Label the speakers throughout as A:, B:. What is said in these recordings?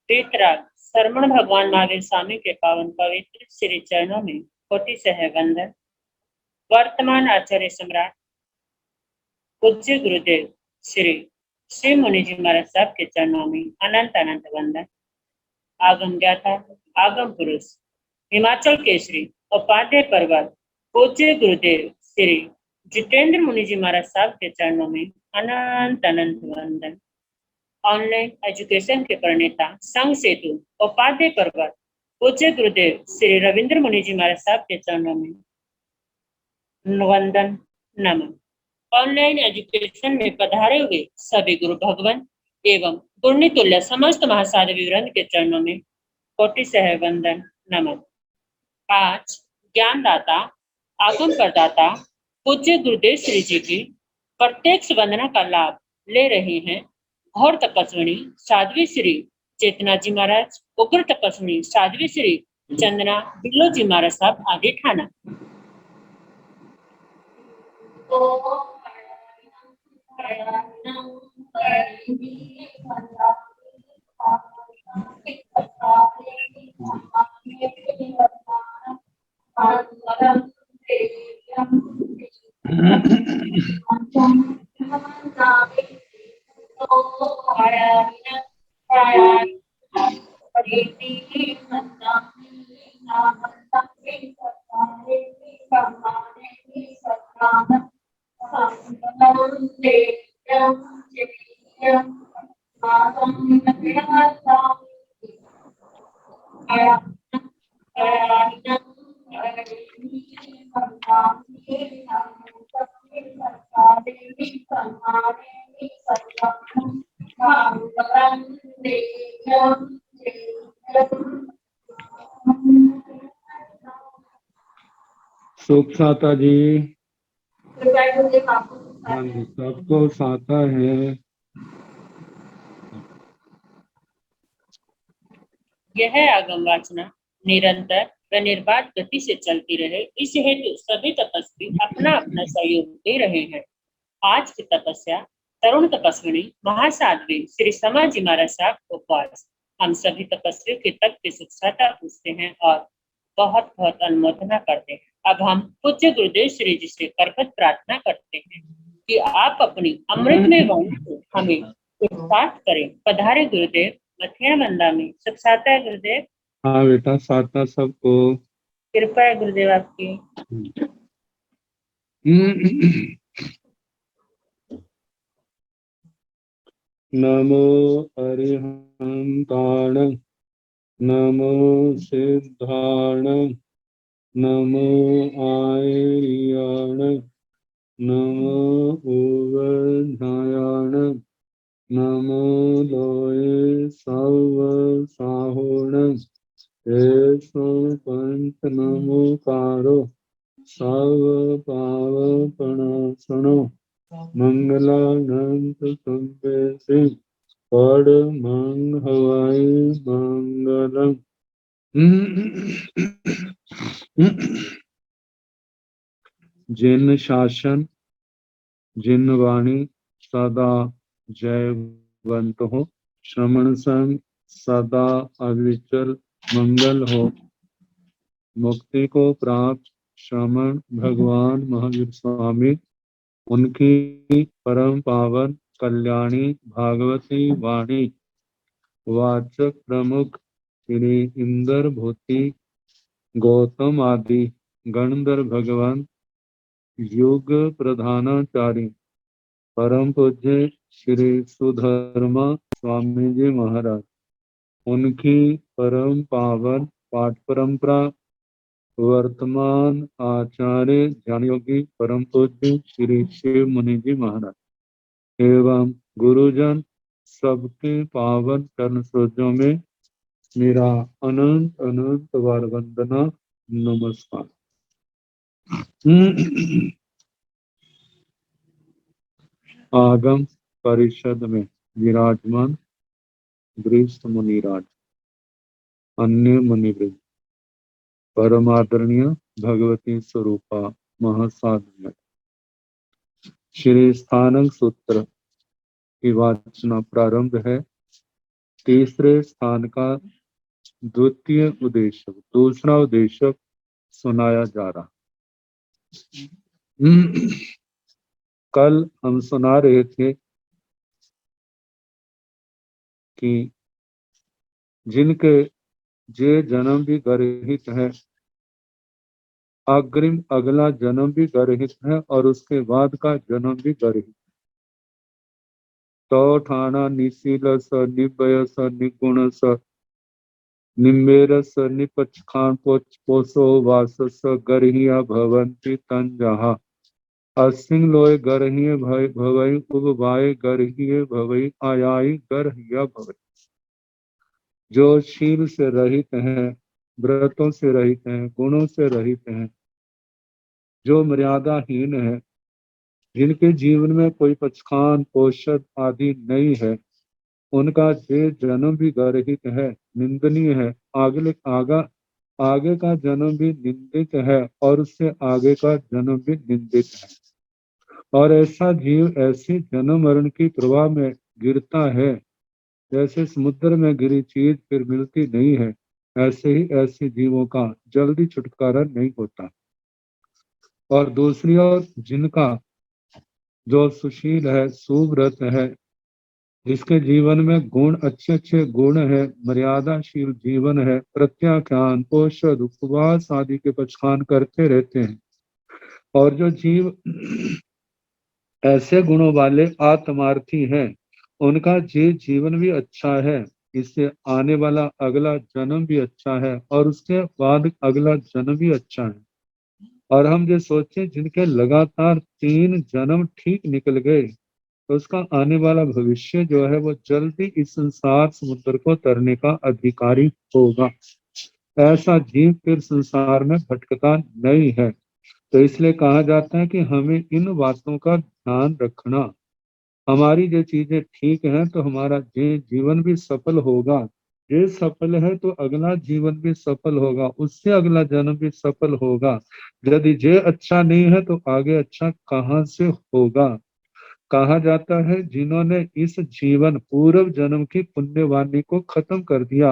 A: वीतराग श्रमण भगवान महावीर स्वामी के पावन पवित्र श्री चरणों में कोटि सह वंदन। वर्तमान आचार्य सम्राट पूज्य गुरुदेव श्री श्री मुनि जी महाराज साहब के चरणों में अनंत अनंत वंदन। आगम ज्ञाता आगम पुरुष हिमाचल केसरी उपाध्याय पर्वत पूज्य गुरुदेव श्री जितेंद्र मुनि जी महाराज साहब के चरणों में अनंत अनंत वंदन। ऑनलाइन एजुकेशन के प्रणेता संघ सेतु उपाध्याय पर्वत पूज्य गुरुदेव श्री रविंद्र मुनि जी महाराज साहब के चरणों में वंदन नमन। ऑनलाइन एजुकेशन में पधारे हुए सभी गुरु भगवान एवं गुरुनितुल्य समस्त महासाधु विवृंद के चरणों में कोटि सह वंदन नमन। आज ज्ञानदाता आगम प्रदाता पूज्य गुरुदेव श्री जी की प्रत्यक्ष वंदना का लाभ ले रहे हैं घोर तपस्विनी साध्वी श्री चेतना जी महाराज, उग्र तपस्विनी साध्वी श्री चंदना बिल्लो जी महाराज साहब आदि ठाना।
B: सुख साता जी, हाँ जी, सबको साता है।
A: यह आगम वाचना निरंतर व निर्बाध गति से चलती रहे, इस हेतु सभी तपस्वी अपना अपना सहयोग दे रहे हैं। आज की तपस्या तरुण तपस्विनी महासाध्वी श्री समाजी महाराज साहब को उपवास। हम सभी तपस्वियों के तप की सुखसाता पूछते हैं और बहुत बहुत अनुमोदना करते हैं। अब हम पूज्य गुरुदेव श्री जी से करपत प्रार्थना करते हैं कि आप अपनी अमृतमय वाणी से हमें साथ करें। पधारे गुरुदेव, मथिया मंदा में सब साता है गुरुदेव।
B: हाँ बेटा, साता सबको।
A: कृपा है गुरुदेव आपकी।
B: नमो अरिहंताण, नमो सिद्धाण, नमो आयर्याण, नमो उवधायाण, नमो लोये सव साहोण, पंच नमोकारो सव पावपणासनो, मंगलानंत संवेदे पड़ मंग हवाई मंगलम। जिन शासन जिन वाणी सदा जयवंत हो, श्रमण संग सदा अविचल मंगल हो। मुक्ति को प्राप्त श्रमण भगवान महावीर स्वामी, उनकी परम पावन कल्याणी भागवती वाणी वाचक प्रमुख श्री इंद्र भूति गौतम आदि गणधर भगवान युग प्रधानाचार्य परम पूज्य श्री सुधर्मा स्वामी जी महाराज, उनकी परम पावन पाठ परंपरा वर्तमान आचार्य ज्ञान योगी परम पूज्य श्री शिव मुनि जी महाराज एवं गुरुजन सबके पावन चरण सरोजों में मेरा अनंत अनंत बार वंदना नमस्कार। आगम परिषद में विराजमान गृहस्थ मुनिराज, अन्य मुनिवृंद, परमादरणीय भगवती स्वरूपा महासाध्य, श्री स्थानक सूत्र की वाचना प्रारंभ है। तीसरे स्थान का द्वितीय उद्देश्य, दूसरा उद्देश्य सुनाया जा रहा। कल हम सुना रहे थे कि जिनके जे जन्म भी गर्हित है, अग्रिम अगला जन्म भी गर्हित है और उसके बाद का जन्म भी गर्हित। तो ठाना निशीलस निबयस निगुणस निम्बेरस निपचखान पोसो वासस गर्हिया भवंती तंजहा। असिंग लोय गर्हिय भवई उगवाय गर्हिय भवई आयाई गर्हिया भवई। जो शील से रहित हैं, व्रतों से रहित हैं, गुणों से रहित हैं, जो मर्यादाहीन है, जिनके जीवन में कोई पचखान पोषद आदि नहीं है, उनका जे जन्म भी गर्हित है, निंदनीय है, आगे का जन्म भी निंदित है और उससे आगे का जन्म भी निंदित है। और ऐसा जीव ऐसी जन्म मरण की प्रवाह में गिरता है जैसे समुद्र में गिरी चीज फिर मिलती नहीं है। ऐसे ही ऐसे जीवों का जल्दी छुटकारा नहीं होता। और दूसरी ओर जिनका जो सुशील है, सुव्रत है, जिसके जीवन में गुण अच्छे अच्छे गुण है, मर्यादाशील जीवन है, प्रत्याख्यान पोषद उपवास आदि के पचखान करते रहते हैं, और जो जीव ऐसे गुणों वाले आत्मार्थी हैं, उनका जीवन भी अच्छा है, इससे आने वाला अगला जन्म भी अच्छा है और उसके बाद अगला जन्म भी अच्छा है। और हम जो सोचे जिनके लगातार 3 जन्म ठीक निकल गए, तो उसका आने वाला भविष्य जो है वो जल्दी इस संसार समुद्र को तरने का अधिकारी होगा। ऐसा जीव फिर संसार में भटकता नहीं है। तो इसलिए कहा जाता है कि हमें इन बातों का ध्यान रखना। हमारी जो चीजें ठीक हैं तो हमारा ये जीवन भी सफल होगा। ये सफल है तो अगला जीवन भी सफल होगा, उससे अगला जन्म भी सफल होगा। यदि ये अच्छा नहीं है तो आगे अच्छा कहाँ से होगा। कहा जाता है जिन्होंने इस जीवन पूर्व जन्म की पुण्यवाणी को खत्म कर दिया,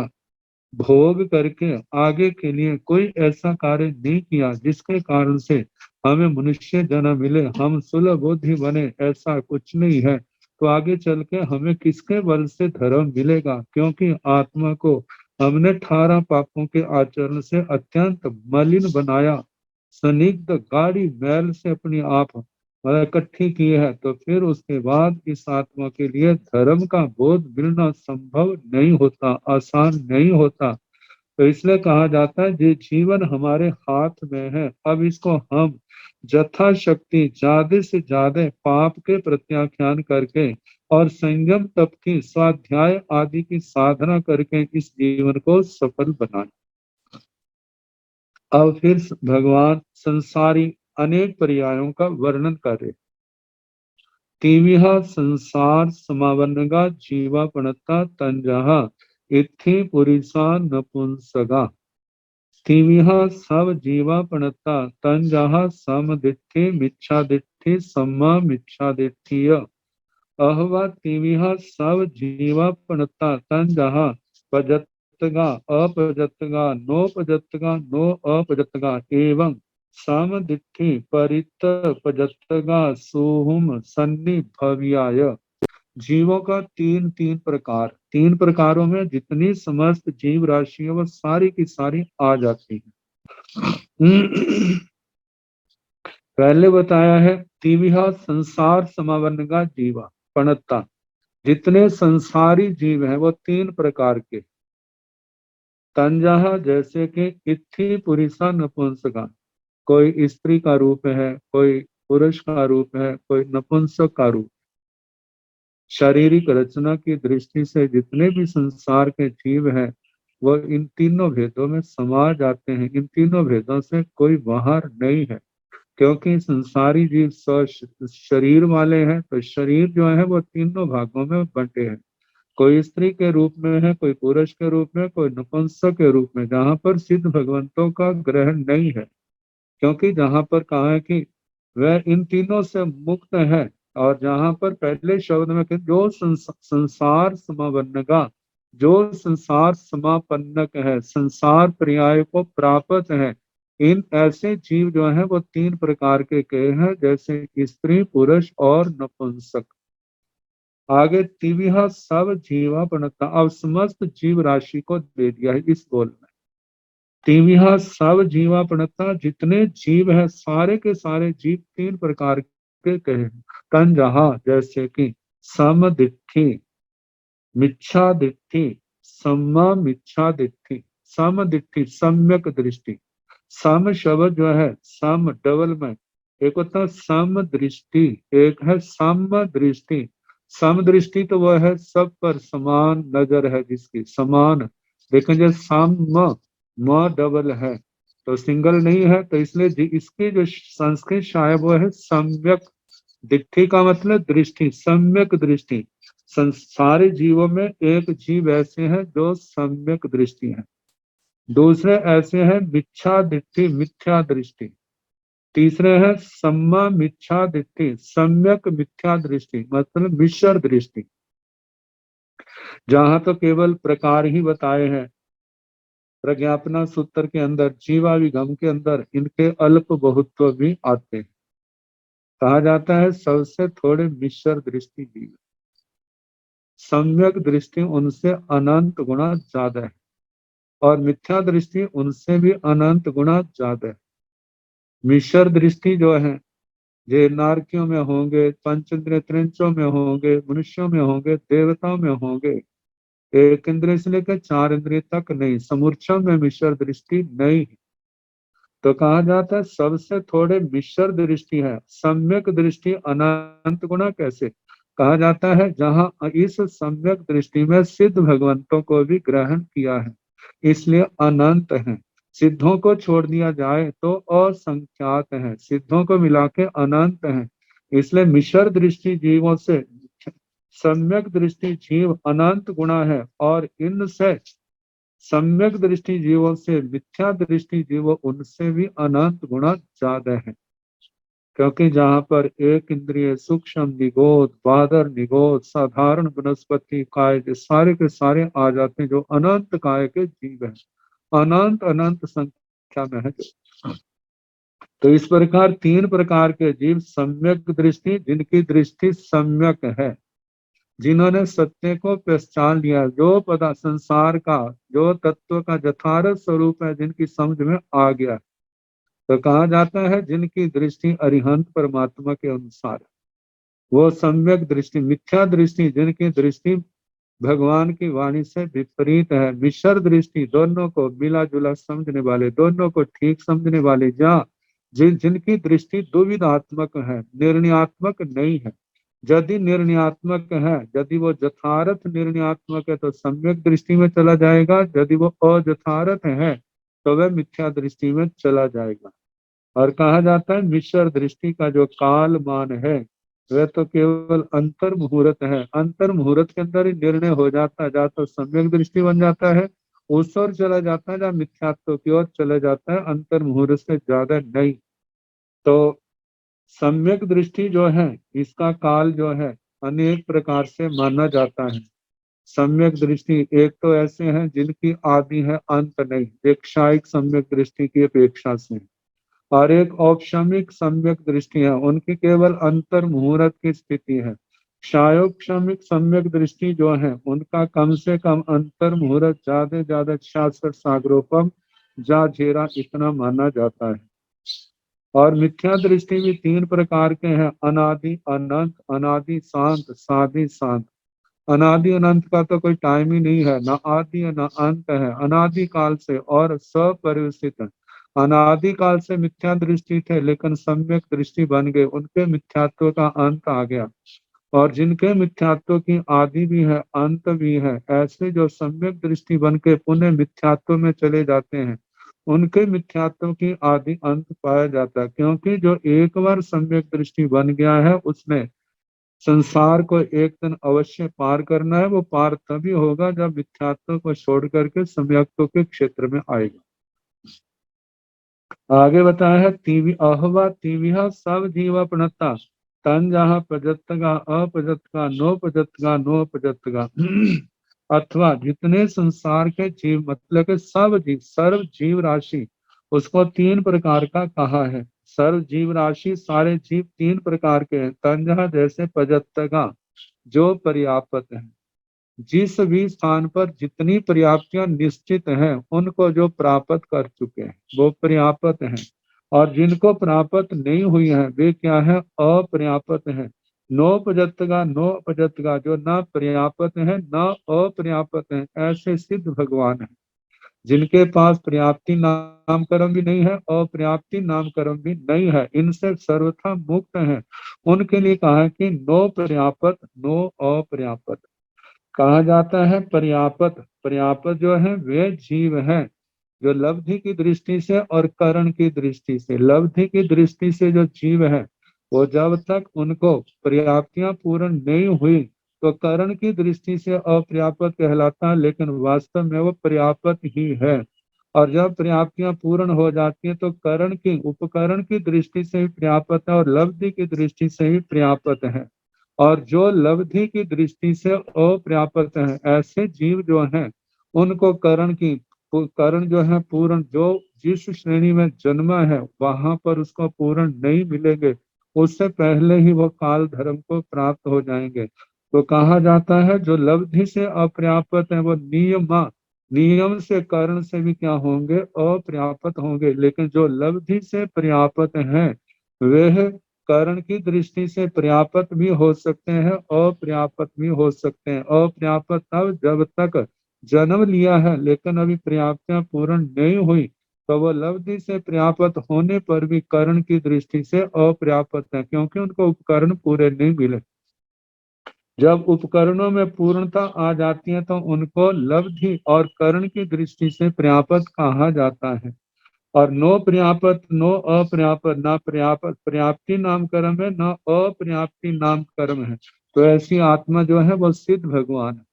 B: भोग करके आगे के लिए कोई ऐसा कार्य नहीं किया जिसके कारण से हमें मनुष्य जन्म मिले, हम सुलभ बुद्धि बने, ऐसा कुछ नहीं है, तो आगे चल के हमें किसके बल से धर्म मिलेगा। क्योंकि आत्मा को हमने 18 पापों के आचरण से अत्यंत मलिन बनाया, संदिग्ध गाढ़ी मैल से अपनी आप इकट्ठी की है, तो फिर उसके बाद इस आत्मा के लिए धर्म का बोध मिलना संभव नहीं होता, आसान नहीं होता। तो इसलिए कहा जाता है ये जीवन हमारे हाथ में है, अब इसको हम यथाशक्ति ज्यादा से ज्यादा पाप के प्रत्याख्यान करके और संयम तप की स्वाध्याय आदि की साधना करके इस जीवन को सफल बनाए। अब फिर भगवान संसारी अनेक पर्यायों का वर्णन करे। तीविहा संसार समावनगा जीवापणता तंजहा इत्थि पुरिसा नपुंसगा। तीविहा सब जीवापणता तंजहा समदित्थि मिच्छादित्थि सम्मा मिच्छादित्थिय। अहवा तीविहा सब जीवापणता तंजहा पजत्तगा अपजत्तगा नोपजत्तगा नो अपजत्तगा एवं सामदित्थि परित पजत्तगा सोहुम सन्नि भव्याय। जीवों का तीन प्रकार, 3 प्रकारों में जितनी समस्त जीव राशि है वो सारी की सारी आ जाती है। पहले बताया है तीविहा संसार समावर्ण का जीवा पणता, जितने संसारी जीव हैं वो 3 प्रकार के। तंजहा जैसे कि इत्थि पुरुषा नपुंसका, कोई स्त्री का रूप है, कोई पुरुष का रूप है, कोई नपुंसक का रूप। शारीरिक रचना की दृष्टि से जितने भी संसार के जीव हैं वो इन तीनों भेदों में समा जाते हैं। इन तीनों भेदों से कोई बाहर नहीं है, क्योंकि संसारी जीव शरीर वाले हैं, तो शरीर जो है वो तीनों भागों में बंटे हैं। कोई स्त्री के रूप में है, कोई पुरुष के रूप में, कोई नपुंसक के रूप में, जहाँ पर सिद्ध भगवंतों का ग्रहण नहीं है। क्योंकि जहाँ पर कहा है कि वह इन तीनों से मुक्त है, और जहाँ पर पहले शब्द में जो संसार समावन्नगा, जो संसार समापन्नक है, संसार पर्याय को प्राप्त है, इन ऐसे जीव जो है वो तीन प्रकार के कहे हैं, जैसे स्त्री, पुरुष और नपुंसक। आगे तिविहा सब जीवा प्रणता, अब समस्त जीव राशि को दे दिया है इस बोल में। तिविहा सब जीवा प्रणता, जितने जीव है सारे के सारे जीव तीन प्रकार के कहे हैं। तन जहा, जैसे कि सम दिट्ठी, मिच्छा दिट्ठी, सम्मा मिच्छा दिट्ठी। सम दिट्ठी सम्यक दृष्टि। सम शब्द जो है, सम डबल में, एक होता है सम दृष्टि, एक है सम दृष्टि। सम दृष्टि तो वह है सब पर समान नजर है जिसकी, समान। लेकिन जो सम म डबल है तो सिंगल नहीं है, तो इसलिए इसकी जो संस्कृत शायद वो है सम्यक दिट्ठी का मतलब दृष्टि, सम्यक दृष्टि। सारे जीवों में एक जीव ऐसे हैं जो सम्यक दृष्टि है, दूसरे ऐसे हैं मिच्छा दिट्ठी, मिथ्या दृष्टि। तीसरे हैं सम्मा मिच्छा दिट्ठी, सम्यक मिथ्या दृष्टि, मतलब मिश्र दृष्टि। जहां तो केवल प्रकार ही बताए हैं, प्रज्ञापना सूत्र के अंदर, जीवाभिगम के अंदर इनके अल्प बहुत्व भी आते हैं। कहा जाता है सबसे थोड़े मिश्र दृष्टि जीव, सम्यक दृष्टि उनसे अनंत गुना ज्यादा है, और मिथ्या दृष्टि उनसे भी अनंत गुना ज्यादा है। मिश्र दृष्टि जो है, ये नारकियों में होंगे, पंचेंद्रिय त्रिंचों में होंगे, मनुष्यों में होंगे, देवताओं में होंगे। एक इंद्रिय से लेकर चार इंद्रिय तक नहीं, समूर्छा में मिश्र दृष्टि नहीं है। तो कहा जाता है सबसे थोड़े मिश्र दृष्टि है, सम्यक दृष्टि अनंत गुना। कैसे कहा जाता है, जहां इस सम्यक दृष्टि में सिद्ध भगवंतों को भी ग्रहण किया है, इसलिए अनंत है। सिद्धों को छोड़ दिया जाए तो असंख्यात है, सिद्धों को मिला के अनंत है। इसलिए मिश्र दृष्टि जीवों से सम्यक दृष्टि जीव अनंत गुणा है, और इनसे सम्यक दृष्टि जीवों से मिथ्या दृष्टि जीवों उनसे भी अनंत गुणा ज्यादा है। क्योंकि जहां पर एक इंद्रिय, सूक्ष्म निगोद, बादर निगोद, साधारण वनस्पति काय, जो सारे के सारे आ जाते हैं, जो अनंत काय के जीव है, अनंत अनंत संख्या में है। तो इस प्रकार तीन प्रकार के जीव, सम्यक दृष्टि, जिनकी दृष्टि सम्यक है, जिन्होंने सत्य को पहचान लिया, जो पता संसार का, जो तत्व का यथार्थ स्वरूप है, जिनकी समझ में आ गया। तो कहा जाता है जिनकी दृष्टि अरिहंत परमात्मा के अनुसार, वो सम्यक दृष्टि। मिथ्या दृष्टि, जिनकी दृष्टि भगवान की वाणी से विपरीत है। मिश्र दृष्टि, दोनों को मिला जुला समझने वाले, दोनों को ठीक समझने वाले, जहाँ जिनकी दृष्टि दुविधात्मक है, निर्णयात्मक नहीं है। यदि निर्णयात्मक है, यदि वो यथार्थ निर्णयात्मक है तो सम्यक दृष्टि में चला जाएगा, यदि वो अयथार्थ है तो वह मिथ्या दृष्टि में चला जाएगा। और कहा जाता है मिश्र दृष्टि का जो काल मान है, वह तो केवल अंतर मुहूर्त है। अंतर मुहूर्त के अंदर ही निर्णय हो जाता है, या तो सम्यक दृष्टि बन जाता है, उस ओर चला जाता है, या मिथ्यात्व की ओर चला जाता है, अंतर मुहूर्त से ज्यादा नहीं। तो सम्यक दृष्टि जो है, इसका काल जो है अनेक प्रकार से माना जाता है। सम्यक दृष्टि एक तो ऐसे हैं जिनकी आदि है, अंत नहीं, एक क्षायिक सम्यक दृष्टि की अपेक्षा से, और एक औपशमिक सम्यक दृष्टि है, उनकी केवल अंतर मुहूर्त की स्थिति है। क्षायोपशमिक सम्यक दृष्टि जो है, उनका कम से कम अंतर मुहूर्त ज्यादा ज्यादा 66 सागरोपम जा झेरा इतना माना जाता है। और मिथ्या दृष्टि भी तीन प्रकार के हैं, अनादि अनंत, अनादि शांत, सादि शांत। अनादि अनंत का तो कोई टाइम ही नहीं है, ना आदि ना अंत है, अनादि काल से और सपरिवर्तित है। अनादि काल से मिथ्या दृष्टि थे, लेकिन सम्यक दृष्टि बन गए, उनके मिथ्यात्व का अंत आ गया। और जिनके मिथ्यात्व की आदि भी है, अंत भी है, ऐसे जो सम्यक दृष्टि बन के पुनः मिथ्यात्व में चले जाते हैं, उनके मिथ्यात्व की आदि अंत पाया जाता है। क्योंकि जो एक बार सम्यक दृष्टि बन गया है, उसने संसार को एक दिन अवश्य पार करना है। वो पार तभी होगा जब मिथ्यात्व को छोड़ करके सम्यक्त्व के क्षेत्र में आएगा। आगे बताया है अहवा तीविहा सब जीवा प्रणता, तन जहाँ प्रजत्तगा, अप्रजत्तगा, नो प्रजत्तगा, नो प्रजत्तगा। अथवा जितने संसार के जीव मतलब के सब जीव, सर्व जीव राशि, उसको तीन प्रकार का कहा है। सर्व जीव राशि सारे जीव तीन प्रकार के हैं। तंजः जैसे पजत्तगा जो पर्याप्त है, जिस भी स्थान पर जितनी पर्याप्तियां निश्चित हैं उनको जो प्राप्त कर चुके हैं वो पर्याप्त हैं, और जिनको प्राप्त नहीं हुई है वे क्या है, अपर्याप्त है। नो पजत्गा जो न पर्याप्त है न अपर्याप्त है, ऐसे सिद्ध भगवान है जिनके पास पर्याप्ति नाम कर्म भी नहीं है, अपर्याप्ति नाम कर्म भी नहीं है, इनसे सर्वथा मुक्त है। उनके लिए कहा है कि नो पर्याप्त नो अपर्याप्त। कहा जाता है पर्याप्त, पर्याप्त जो है वे जीव है जो लब्धि की दृष्टि से और करण की दृष्टि से, लब्धि की दृष्टि से जो जीव है वो जब तक उनको पर्याप्तियां पूर्ण नहीं हुई तो करण की दृष्टि से अपर्याप्त कहलाता है, लेकिन वास्तव में वो पर्याप्त ही है। और जब पर्याप्तियां पूर्ण हो जाती है तो करण की उपकरण की दृष्टि से भी पर्याप्त है और लब्धि की दृष्टि से भी पर्याप्त है। और जो लब्धि की दृष्टि से अपर्याप्त है ऐसे जीव जो हैं उनको करण जो है पूर्ण, जो जिस श्रेणी में जन्मा है वहां पर उसको पूर्ण नहीं मिलेंगे, उससे पहले ही वो काल धर्म को प्राप्त हो जाएंगे। तो कहा जाता है जो लब्धि से अपर्याप्त है वो नियम से करण से भी क्या होंगे, अपर्याप्त होंगे। लेकिन जो लब्धि से पर्याप्त हैं वे करण की दृष्टि से पर्याप्त भी हो सकते हैं, अपर्याप्त भी हो सकते हैं। अपर्याप्त तब जब तक जन्म लिया है लेकिन अभी पर्याप्तियां पूर्ण नहीं हुई तो वह लब्धि से पर्याप्त होने पर भी कर्ण की दृष्टि से अपर्याप्त है, क्योंकि उनको उपकरण पूरे नहीं मिले। जब उपकरणों में पूर्णता आ जाती है तो उनको लब्धि और कर्ण की दृष्टि से पर्याप्त कहा जाता है। और नो पर्याप्त नो अपर्याप्त, ना पर्याप्त पर्याप्ति नाम कर्म है ना अपर्याप्ति नाम कर्म है। तो ऐसी आत्मा जो है वो सिद्ध भगवान है।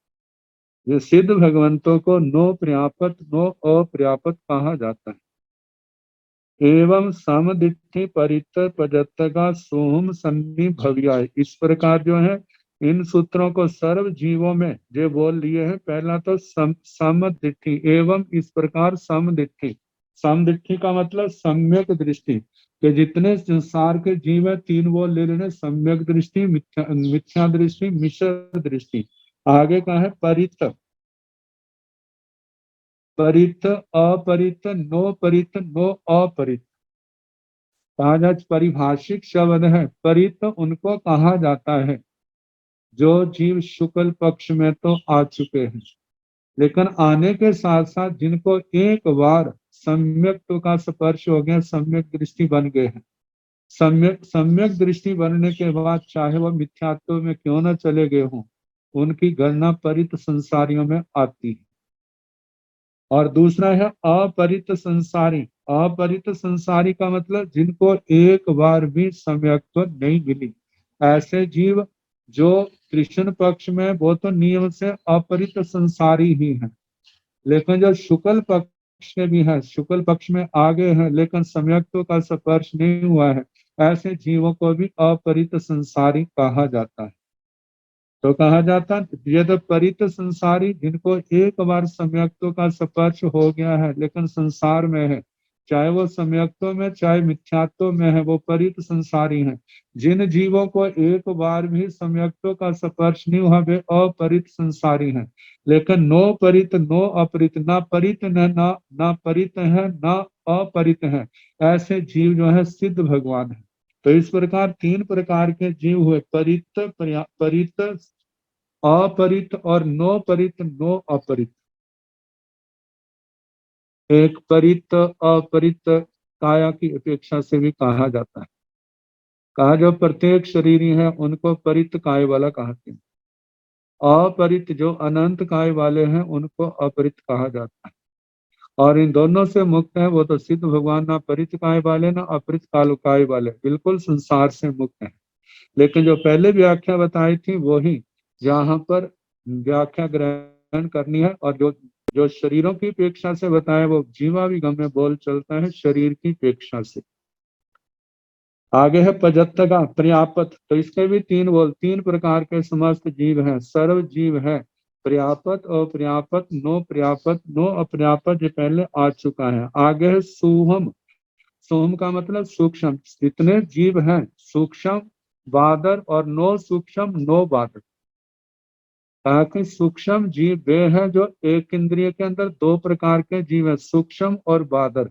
B: ये सिद्ध भगवंतों को नो पर्याप्त नो अपर्याप्त कहा जाता है। एवं समदिट्ठि परित पजत्तगा सोम सन्नि भव्या, इस प्रकार जो है इन सूत्रों को सर्व जीवों में जो बोल लिए हैं। पहला तो समदिट्ठि, एवं इस प्रकार समदिट्ठि, समदिट्ठि का मतलब सम्यक दृष्टि, कि जितने संसार के जीव है तीन वो ले लेने, सम्यक दृष्टि, मिथ्या दृष्टि, मिश्र दृष्टि। आगे का है परित, परित अपरित नो परित नो अपरित। कहा जाए परिभाषिक शब्द है परित, उनको कहा जाता है जो जीव शुक्ल पक्ष में तो आ चुके हैं लेकिन आने के साथ साथ जिनको एक बार सम्यक का स्पर्श हो गया, सम्यक दृष्टि बन गए हैं। सम्यक सम्यक दृष्टि बनने के बाद चाहे वह मिथ्यात्व में क्यों न चले गए हों, उनकी गणना परित संसारियों में आती है। और दूसरा है अपरित संसारी। अपरित संसारी का मतलब जिनको एक बार भी सम्यक्त्व नहीं मिली, ऐसे जीव जो कृष्ण पक्ष में वो तो नियम से अपरित संसारी ही है। लेकिन जो शुक्ल पक्ष के भी है, शुक्ल पक्ष में आगे है लेकिन सम्यक्त्व का स्पर्श नहीं हुआ है, ऐसे जीवों को भी अपरित संसारी कहा जाता है। तो कहा जाता ये तो परित संसारी, जिनको एक बार सम्यक्त्व का स्पर्श हो गया है लेकिन संसार में है, चाहे वो सम्यक्त्व में चाहे मिथ्यात्व में है, वो परित संसारी हैं। जिन जीवों को एक बार भी सम्यक्त्व का स्पर्श नहीं हुआ वे अपरित संसारी हैं। लेकिन नो परित नो अपरित, ना परित ना परित है ना अपरित है, ऐसे जीव जो है सिद्ध भगवान है। तो इस प्रकार तीन प्रकार के जीव हुए, परित परित अपरित और नो परित नो अपरित। एक परित अपरित काया की अपेक्षा से भी कहा जाता है। कहा जो प्रत्येक शरीरी है उनको परित काय वाला कहते हैं, अपरित जो अनंत काय वाले हैं उनको अपरित कहा जाता है। और इन दोनों से मुक्त है वो तो सिद्ध भगवान, ना परित काय वाले ना अपरित कालु काय वाले, बिल्कुल संसार से मुक्त है। लेकिन जो पहले व्याख्या बताई थी वही जहाँ पर व्याख्या ग्रहण करनी है, और जो जो शरीरों की अपेक्षा से बताया वो जीवाविगम में बोल चलता है शरीर की अपेक्षा से। आगे है पजत्तगा पर्याप्त, तो इसके भी तीन बोल, तीन प्रकार के समस्त जीव हैं, सर्व जीव है। पर्यापत, अपर्यापत, नो पर्यापत, नो अपर्यापत, ये पहले आ चुका है। आगे है सोहम। सोहम का मतलब सूक्ष्म। जितने जीव हैं सूक्ष्म, बादर और नो सूक्ष्म, नो बादर। कहा कि सूक्ष्म जीव वे हैं जो एक इंद्रिय के अंदर दो प्रकार के जीव है, सूक्ष्म और बादर।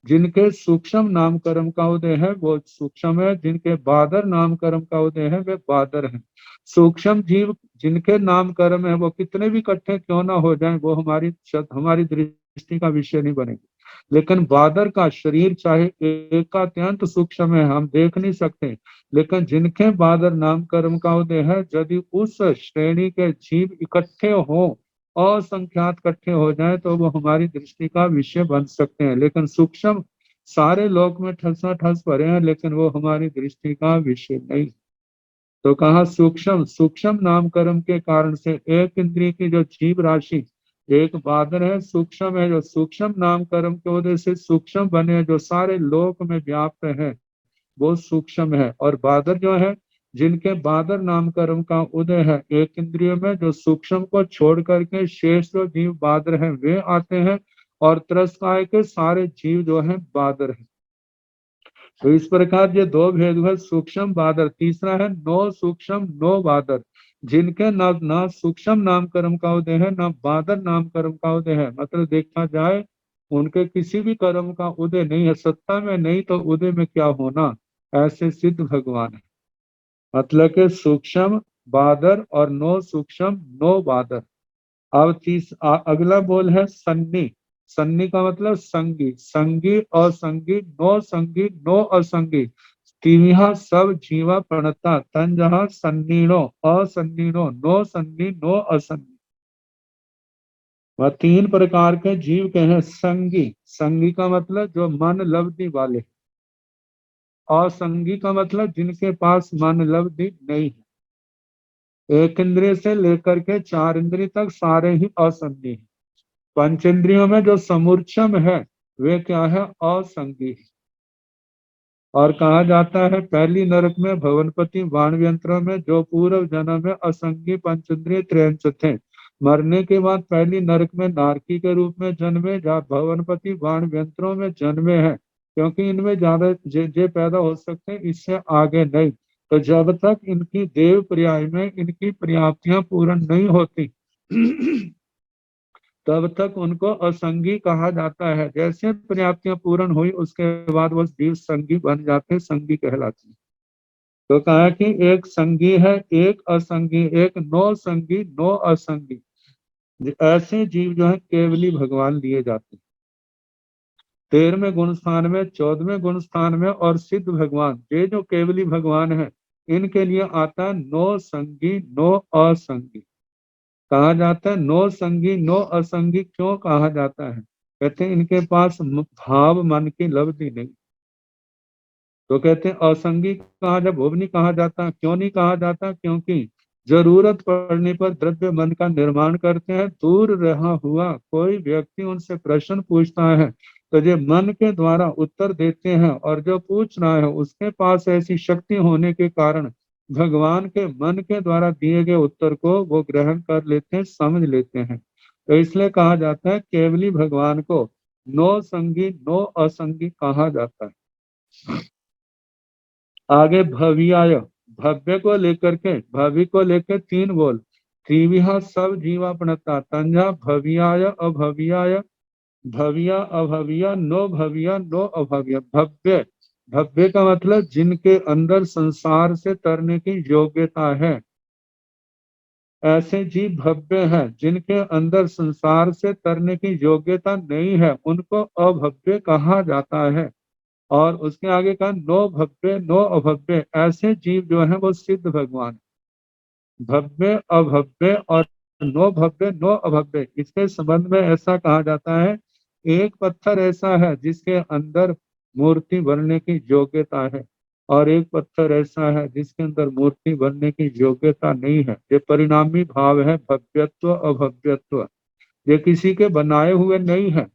B: जिनके सूक्ष्म नाम कर्म का उदय है वो सूक्ष्म है, जिनके बादर नाम कर्म का उदय है वे बादर हैं। सूक्ष्म जीव जिनके नाम कर्म है वो कितने भी इकट्ठे क्यों ना हो जाएं, वो हमारी दृष्टि का विषय नहीं बनेंगे। लेकिन बादर का शरीर चाहे एकात्यंत सूक्ष्म है, हम देख नहीं सकते, लेकिन जिनके बादर नाम कर्म का उदय है, यदि उस श्रेणी के जीव इकट्ठे हो, असंख्यात इकट्ठे हो जाए, तो वो हमारी दृष्टि का विषय बन सकते हैं। लेकिन सूक्ष्म सारे लोक में ठसा ठस भरे हैं, लेकिन वो हमारी दृष्टि का विषय नहीं। तो कहा सूक्ष्म, सूक्ष्म नाम कर्म के कारण से एक इंद्रिय की जो जीव राशि एक बादर है, सूक्ष्म है, जो सूक्ष्म नाम कर्म के वजह से सूक्ष्म बने, जो सारे लोक में व्याप्त है, वो सूक्ष्म है। और बादर जो है, जिनके बादर नाम कर्म का उदय है एक इंद्रिय में, जो सूक्ष्म को छोड़ करके शेष जो जीव बादर है वे आते हैं, और त्रस्ताय के सारे जीव जो है बादर है। तो इस प्रकार ये दो भेद हुए, सूक्ष्म बादर। तीसरा है नो सूक्ष्म नो बादर, जिनके न सूक्ष्म नाम कर्म का उदय है, न बादर नाम कर्म का उदय है। मतलब देखा जाए उनके किसी भी कर्म का उदय नहीं है, सत्ता में नहीं तो उदय में क्या होना, ऐसे सिद्ध भगवान है। मतलब के सूक्ष्म बादर और नो सूक्ष्म नो बादर। अब अगला बोल है सन्नी। सन्नी का मतलब संगी, संगी असंगी, नो संगी नो असंगी, तीविहा सब जीवा प्रणता तन जहा सन्नीणो असन्नीणो नो सन्नी नो असन्नी। वह तीन प्रकार के जीव के हैं। संगी, संगी का मतलब जो मन लब्धि वाले। असंगी का मतलब जिनके पास मन लब्धि नहीं है। एक इंद्रिय से लेकर के चार इंद्रिय तक सारे ही असंगी हैं। पंचेंद्रियों में जो समूर्छम है वे क्या है, असंगी। और कहा जाता है पहली नरक में भवनपति वाणव्यंत्रों में जो पूर्व जन्म में असंगी पंचेंद्रिय त्रयंच थे, मरने के बाद पहली नरक में नारकी के रूप में जन्मे, जहाँ भवनपति वाणव्यंत्रों में जन्मे हैं, क्योंकि इनमें ज्यादा जे पैदा हो सकते हैं, इससे आगे नहीं। तो जब तक इनकी देव पर्याय में इनकी पर्याप्तियां पूर्ण नहीं होती तब तक उनको असंगी कहा जाता है। जैसे पर्याप्तियां पूर्ण हुई उसके बाद वो जीव संगी बन जाते, संगी कहलाते हैं। तो कहा कि एक संगी है, एक असंगी, एक नो संगी नो असंगी। ऐसे जीव जो है केवली भगवान लिए जाते हैं। 13वें गुण स्थान में, 14वें गुण स्थान में और सिद्ध भगवान, ये जो केवली भगवान है, इनके लिए आता है नो संगी नो असंगी। कहा जाता है नो संगी नो असंगी, क्यों कहा जाता है? कहते हैं इनके पास भाव मन की लब्धि नहीं। तो कहते हैं असंगी कहा, जब वो नहीं कहा जाता, क्यों नहीं कहा जाता? क्योंकि जरूरत पड़ने पर द्रव्य मन का निर्माण करते हैं। दूर रहा हुआ कोई व्यक्ति उनसे प्रश्न पूछता है तो ये मन के द्वारा उत्तर देते हैं, और जो पूछ रहा है उसके पास ऐसी शक्ति होने के कारण भगवान के मन के द्वारा दिए गए उत्तर को वो ग्रहण कर लेते हैं, समझ लेते हैं। तो इसलिए कहा जाता है केवली भगवान को नो संगी नो असंगी कहा जाता है। आगे भव्याय, भव्य को लेकर के, भवि को लेकर तीन बोल। त्रिविहा सब जीवापणता तंजा भव्याय अभव्याय, भव्या अभव्या नो भव्या नो अभव्य। भव्य, भव्य का मतलब जिनके अंदर संसार से तरने की योग्यता है, ऐसे जीव भव्य हैं। जिनके अंदर संसार से तरने की योग्यता नहीं है उनको अभव्य कहा जाता है। और उसके आगे का नो भव्य नो अभव्य, ऐसे जीव जो है वो सिद्ध भगवान। भव्य अभव्य और नो भव्य नो अभव्य, इसके संबंध में ऐसा कहा जाता है एक पत्थर ऐसा है जिसके अंदर मूर्ति बनने की योग्यता है, और एक पत्थर ऐसा है जिसके अंदर मूर्ति बनने की योग्यता नहीं है। ये परिणामी भाव है भव्यत्व अभव्यत्व, ये किसी के बनाए हुए नहीं है।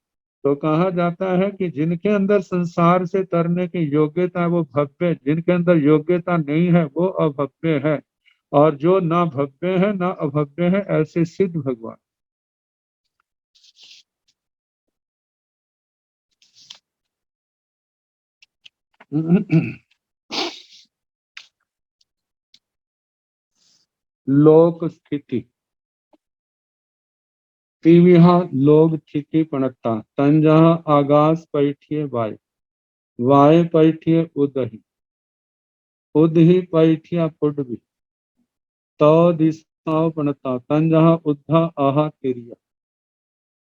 B: तो कहा जाता है कि जिनके अंदर संसार से तरने की योग्यता है वो भव्य, जिनके अंदर योग्यता नहीं है वो अभव्य है। और जो ना भव्य है ना अभव्य है, ऐसे सिद्ध भगवान। लोक स्थिति तीविहा लोग स्थिति पणता तंजह आगास पैठिए वाय वाय पैठिए उदही उदही पैठिया पुडवी तो दिशाओ पणता तंजह उद्धा आहा तिरिया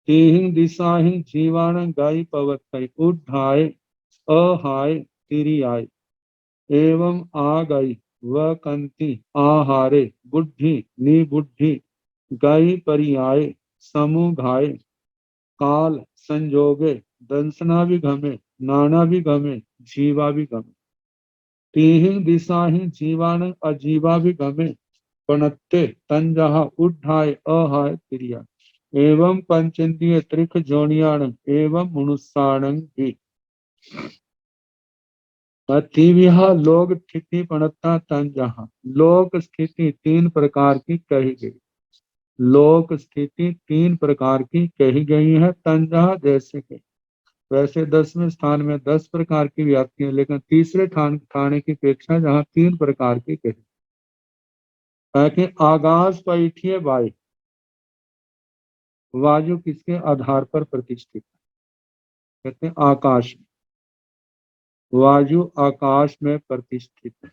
B: तीहिं दिशाहि जीवाण गाय पवत उठाए अहाय तिरियाय एवं आ गई व कंति आहारे बुद्धि निबुद्धि गई परियाय समुघाय काल संजोगे दंसना भी घमे नाना भी घमे जीवा भी घमे तीहि दिशा ही जीवान अजीवा भी घमे पणत्ते तंजहा उठाय अहाय क्रिया एवं पंचेंद्रिय त्रिक जोनियाण एवं मनुष्याण भी तीव्य लोक स्थिति पणता तंजहा लोक स्थिति तीन प्रकार की कही गई। लोक स्थिति तीन प्रकार की कही गई है तंजहा जैसे कि वैसे 10वें स्थान में 10 प्रकार की व्याप्ति है, लेकिन तीसरे ठाणे की अपेक्षा जहाँ तीन प्रकार की कही ताकि आगाज पैठिए वायु वायु किसके आधार पर प्रतिष्ठित है, कहते हैं आकाश। वायु आकाश में प्रतिष्ठित है,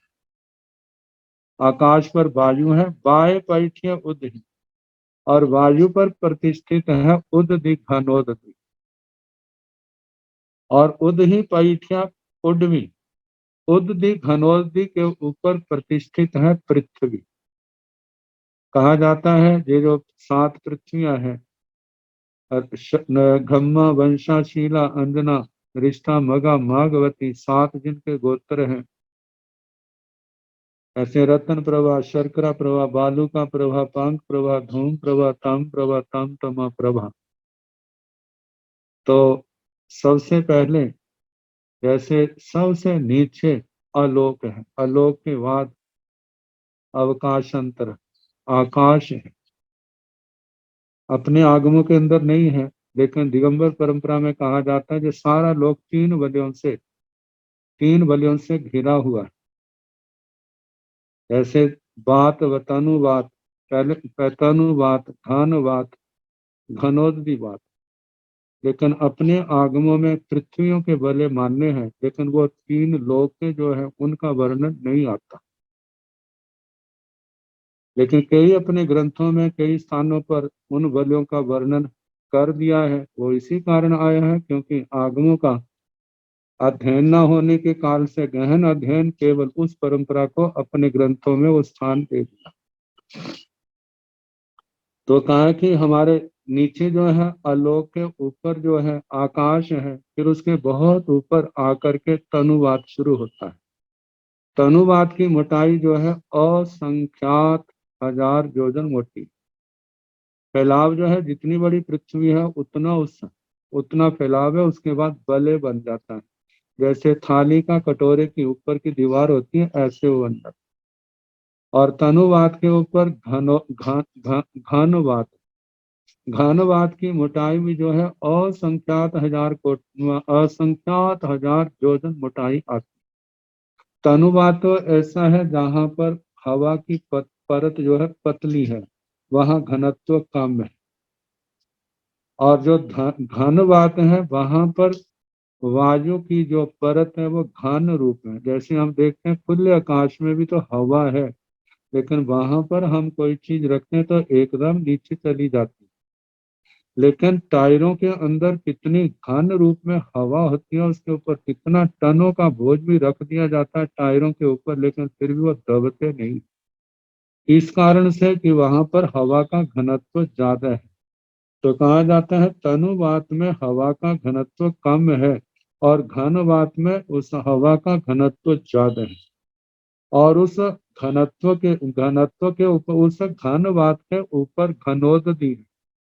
B: आकाश पर वायु है। वाय पैठिए उदही और वायु पर प्रतिष्ठित है उदधि घनोदधि और उदही पैठिया उडवी उदधि घनोदधि के ऊपर प्रतिष्ठित है पृथ्वी। कहा जाता है ये जो 7 पृथ्वियां हैं, घम्मा वंशाशीला अंजना रिष्ठा मगा मागवती 7 जिनके गोत्र हैं, ऐसे रत्न प्रभा शर्करा प्रभा बालुका प्रभा पांक प्रभा धूम प्रभा ताम प्रभा ताम तमा प्रभा। तो सबसे पहले जैसे सबसे नीचे आलोक है, आलोक के बाद अवकाशांतर आकाश है, अपने आगमों के अंदर नहीं है, लेकिन दिगंबर परंपरा में कहा जाता है कि सारा लोक तीन बलियों से घिरा हुआ है। ऐसे बात वतनुवात पैतनुवात घानुवात घनोदधि बात, लेकिन अपने आगमों में पृथ्वियों के बले मान्य हैं, लेकिन वो 3 लोक के जो है उनका वर्णन नहीं आता। लेकिन कई अपने ग्रंथों में कई स्थानों पर उन बलियों का वर्णन कर दिया है। वो इसी कारण आया है क्योंकि आगमों का अध्ययन न होने के काल से गहन अध्ययन केवल उस परंपरा को अपने ग्रंथों में वो स्थान दे दिया। तो कहा कि हमारे नीचे जो है आलोक के ऊपर जो है आकाश है, फिर उसके बहुत ऊपर आकर के तनुवात शुरू होता है। तनुवात की मोटाई जो है असंख्यात 1000 योजन मोटी। फैलाव जो है जितनी बड़ी पृथ्वी है उतना फैलाव है, उसके बाद बले बन जाता है। जैसे थाली का कटोरे की ऊपर की दीवार होती है, ऐसे वो बन जाता है। और तनुवात के ऊपर घनवात घनवात की मोटाई भी जो है असंख्यात हजार योजन मोटाई आती। तनुवात तो ऐसा है जहां पर हवा की परत जो है पतली है, वहां घनत्व कम है। और जो घनवात है वहां पर वायु की जो परत है वो घन रूप में, जैसे हम देखते हैं खुले आकाश में भी तो हवा है, लेकिन वहां पर हम कोई चीज रखते हैं तो एकदम नीचे चली जाती है। लेकिन टायरों के अंदर कितनी घन रूप में हवा होती है, उसके ऊपर कितना टनों का बोझ भी रख दिया जाता है टायरों के ऊपर, लेकिन फिर भी वो दबते नहीं। इस कारण से कि वहां पर हवा का घनत्व ज्यादा है। तो कहा जाता है तनुवात में हवा का घनत्व कम है और घनवात में उस हवा का घनत्व ज्यादा है। और उस घनत्व के ऊपर उस घनवात के ऊपर घनोदधि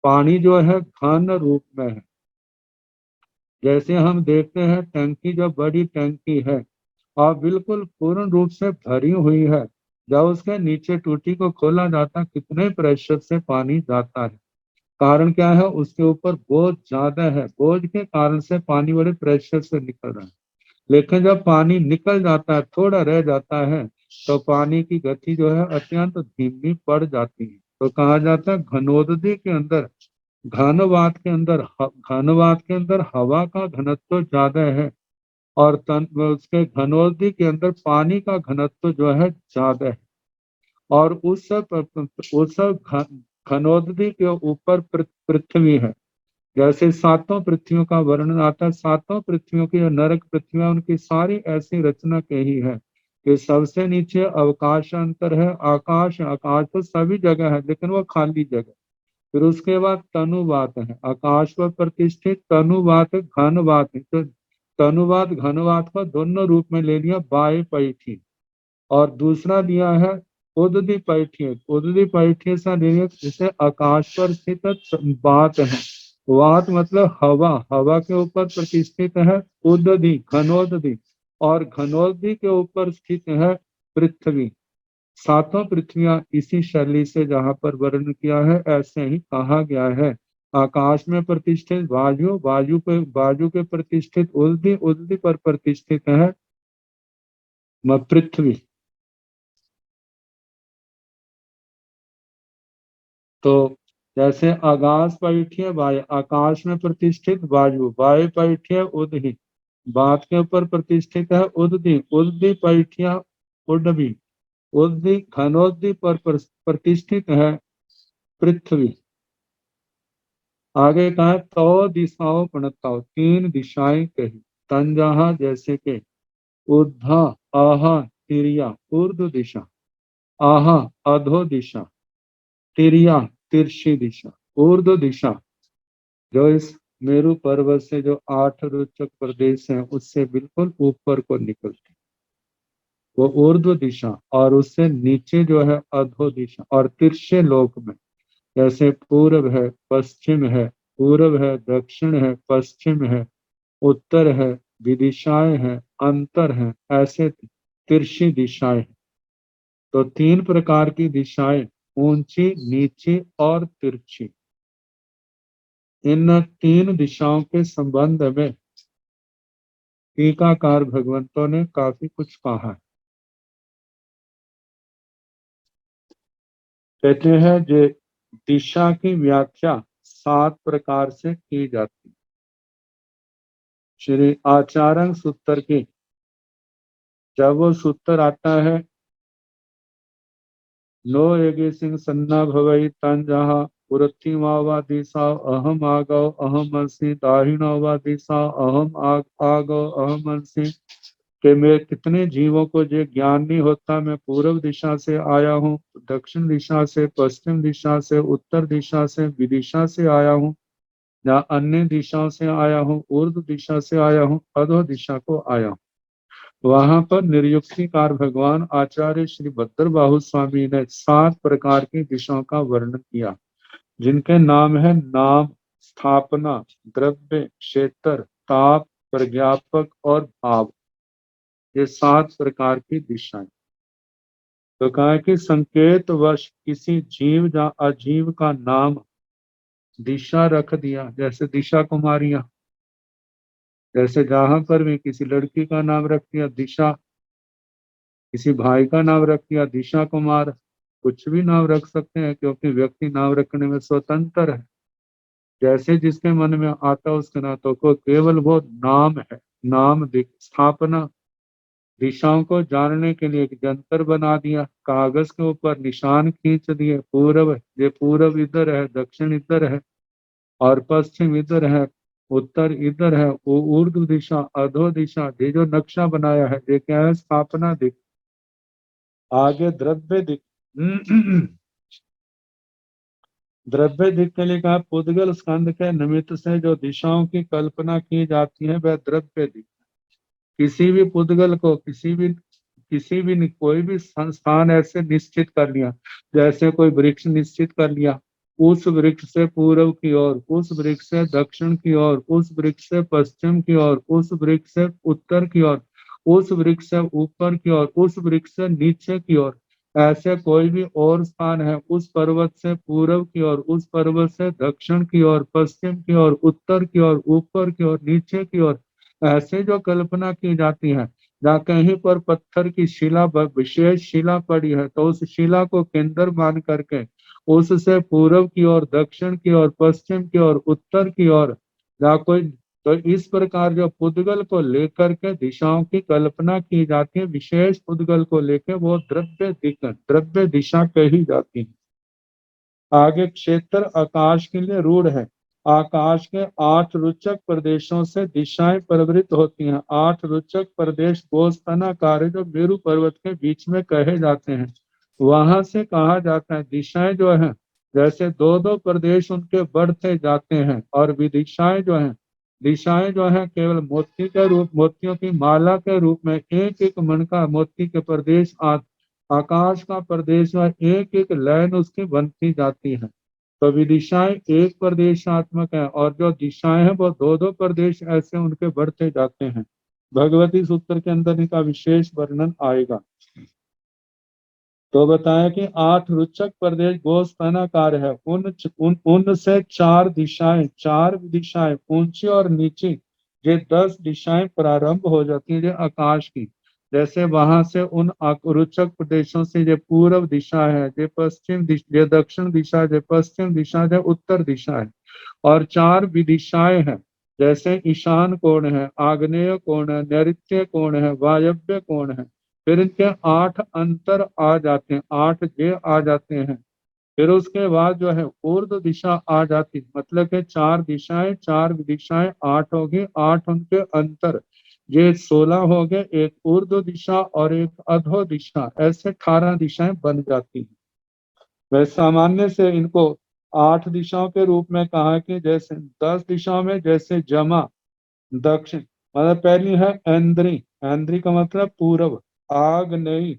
B: पानी जो है घन रूप में है। जैसे हम देखते हैं टंकी, जो बड़ी टंकी है और बिल्कुल पूर्ण रूप से भरी हुई है, जब उसके नीचे टूटी को खोला जाता कितने प्रेशर से पानी जाता है। कारण क्या है, उसके ऊपर बोझ ज्यादा है, बोझ के कारण से पानी बड़े प्रेशर से निकल रहा है। लेकिन जब पानी निकल जाता है, थोड़ा रह जाता है, तो पानी की गति जो है अत्यंत धीमी पड़ जाती है। तो कहा जाता है घनोदधि के अंदर, घनवात के अंदर हवा का घनत्व ज्यादा है, और तन उसके घनोदधि के अंदर पानी का घनत्व जो है ज्यादा है। और उस घनोदधि के ऊपर पृथ्वी है। जैसे सातों पृथ्वियों का वर्णन आता है, सातों पृथ्वियों की जो नरक पृथ्वियां, उनकी सारी ऐसी रचना के ही है कि सबसे नीचे अवकाश अंतर है। आकाश, आकाश तो सभी जगह है लेकिन वो खाली जगह। फिर उसके बाद तनुवात है, आकाश पर प्रतिष्ठित तनुवात, घनवात है। तो तनुवात घनवात को दोनों रूप में ले लिया, बाय पैठी। और दूसरा दिया है उदधि पैठीय, उदधि पैठीय सा ले लिया, जिसे आकाश पर स्थित वात है। वात मतलब हवा, हवा के ऊपर प्रतिष्ठित है उदधि, घनोदधि। और घनोदधि के ऊपर स्थित है पृथ्वी। सातों पृथ्वियां इसी शैली से जहां पर वर्णन किया है, ऐसे ही कहा गया है। आकाश में प्रतिष्ठित वायु, वायु के प्रतिष्ठित उदधि, उदधि पर प्रतिष्ठित है पृथ्वी। तो जैसे आकाश पैठ्य वायु, आकाश में प्रतिष्ठित वायु, वायु पैठ्य उदधि, बात के ऊपर प्रतिष्ठित है उदधि, उदधि पैठ्य उडवी, उदधि घनोदधि पर प्रतिष्ठित है पृथ्वी। आगे कहा तो दिशाओं प्रणताओ, तीन दिशाएं कही। तंजहा जैसे के ऊर्धा, आहा तिरिया ऊर्ध्व दिशा, आहा अधो दिशा, तिरिया तिरछी दिशा। ऊर्ध्व दिशा जो इस मेरु पर्वत से जो 8 रोचक प्रदेश हैं उससे बिल्कुल ऊपर को निकलती, वो ऊर्ध्व दिशा। और उससे नीचे जो है अधो दिशा। और तिरछे लोक में, जैसे पूर्व है पश्चिम है, पूर्व है दक्षिण है, पश्चिम है उत्तर है, विदिशाएं हैं, अंतर है, ऐसे तिरछी दिशाएं हैं। तो तीन प्रकार की दिशाएं, ऊंची, नीची और तिरछी। इन तीन दिशाओं के संबंध में टीकाकार भगवंतों ने काफी कुछ कहा है। कहते हैं जो दिशा की व्याख्या 7 प्रकार से की जाती है। श्री आचार्य सूत्र की, जब वो सूत्र आता है, नो एगे सिंह सन्ना भवई तन जहा पुरथी मावा दिशा अहम आगो अहम अंसी दाहिना वा दिशा अहम आगो अहम अंसी। कि मैं कितने जीवों को जो ज्ञान नहीं होता, मैं पूर्व दिशा से आया हूँ, दक्षिण दिशा से, पश्चिम दिशा से, उत्तर दिशा से, विदिशा से आया हूँ, या अन्य दिशाओं से आया हूँ, ऊर्ध्व दिशा से आया हूँ, अधो दिशा को आया हूँ। वहां पर निर्युक्तिकार भगवान आचार्य श्री भद्रबाहु स्वामी ने 7 प्रकार की दिशाओं का वर्णन किया, जिनके नाम है नाम, स्थापना, द्रव्य, क्षेत्र, ताप, प्रज्ञापक और भाव। ये 7 प्रकार की दिशाएं। तो कहा कि संकेत वश किसी जीव या अजीव का नाम दिशा रख दिया, जैसे दिशा कुमारियां। जैसे जहां पर भी किसी लड़की का नाम रख दिया दिशा, किसी भाई का नाम रख दिया दिशा कुमार। कुछ भी नाम रख सकते हैं, क्योंकि व्यक्ति नाम रखने में स्वतंत्र है। जैसे जिसके मन में आता उसके नातों को, केवल वो नाम है। नाम स्थापना, दिशाओं को जानने के लिए एक जंतर बना दिया, कागज के ऊपर निशान खींच दिए। पूर्व, ये पूर्व इधर है, दक्षिण इधर है, और पश्चिम इधर है, उत्तर इधर है। वो ऊर्ध्व दिशा, अधो दिशा, ये जो नक्शा बनाया है, ये क्या है, स्थापना दिख। आगे द्रव्य दिख। द्रव्य दिख के लिए कहा पुद्गल स्कंद के निमित्त से जो दिशाओं की कल्पना की जाती है, वह द्रव्य दिख। किसी भी पुद्गल को, कोई भी संस्थान ऐसे निश्चित कर लिया, जैसे कोई वृक्ष निश्चित कर लिया, उस वृक्ष से पूर्व की ओर, उस वृक्ष से दक्षिण की ओर, उस वृक्ष से पश्चिम की ओर, उस वृक्ष से उत्तर की ओर, उस वृक्ष से ऊपर की ओर, उस वृक्ष से नीचे की ओर। ऐसे कोई भी और स्थान है उस पर्वत से पूर्व की ओर, उस पर्वत से दक्षिण की ओर, पश्चिम की ओर, उत्तर की ओर, ऊपर की ओर, नीचे की ओर, ऐसे जो कल्पना की जाती है, जहाँ कहीं पर पत्थर की शिला विशेष शिला पड़ी है तो उस शिला को केंद्र मान करके उससे पूर्व की ओर, दक्षिण की ओर, पश्चिम की ओर, उत्तर की ओर, जहाँ कोई, तो इस प्रकार जो पुद्गल को लेकर के दिशाओं की कल्पना की जाती है, विशेष पुद्गल को लेकर वो द्रव्य दिशा कही जाती है। आगे क्षेत्र आकाश के लिए रूढ़ है। आकाश के 8 रुचक प्रदेशों से दिशाएं प्रवृत्त होती हैं। 8 रुचक प्रदेश गोस्तनाकार जो मेरु पर्वत के बीच में कहे जाते हैं, वहां से कहा जाता है दिशाएं जो है, जैसे दो दो प्रदेश उनके बढ़ते जाते हैं, और विदिशाएं जो है, दिशाएं जो है केवल मोती के रूप, मोतियों की माला के रूप में एक एक मन का मोती के प्रदेश आकाश का प्रदेश है, एक एक लाइन उसकी बनती जाती है। तो विदिशाएं एक प्रदेशात्मक है, और जो दिशाएं हैं वो दो दो प्रदेश ऐसे उनके बढ़ते जाते हैं। भगवती सूत्र के अंदर इनका विशेष वर्णन आएगा। तो बताया कि 8 रुचक प्रदेश गोस्तनाकार है। उनसे 4 दिशाएं, 4 दिशाएं ऊंची और नीची, ये 10 दिशाएं प्रारंभ हो जाती है आकाश की। जैसे वहां से उन रुचक प्रदेशों से ये पूर्व दिशा है, ये पश्चिम दिशा, ये दक्षिण दिशा, ये पश्चिम दिशा, ये उत्तर दिशा है। और 4 विदिशाएं हैं, जैसे ईशान कोण है, आग्नेय कोण है, नैऋत्य कोण है, वायव्य कोण है। फिर इनके 8 अंतर आ जाते हैं, 8 जे आ जाते हैं। फिर उसके बाद जो है ऊर्ध्व दिशा आ जाती है, मतलब कि 4 दिशाएं, 4 दिशाएं, 8 होगी, 8 उनके अंतर, ये 16 हो गए। एक ऊर्ध्व दिशा और एक अधो दिशा, ऐसे 18 दिशाएं बन जाती हैं। वह सामान्य से इनको 8 दिशाओं के रूप में कहा कि जैसे 10 दिशाओं में, जैसे जमा, दक्षिण, मतलब पहली है ऐन्द्री, ऐन्द्री का मतलब पूर्व, आग्नेय,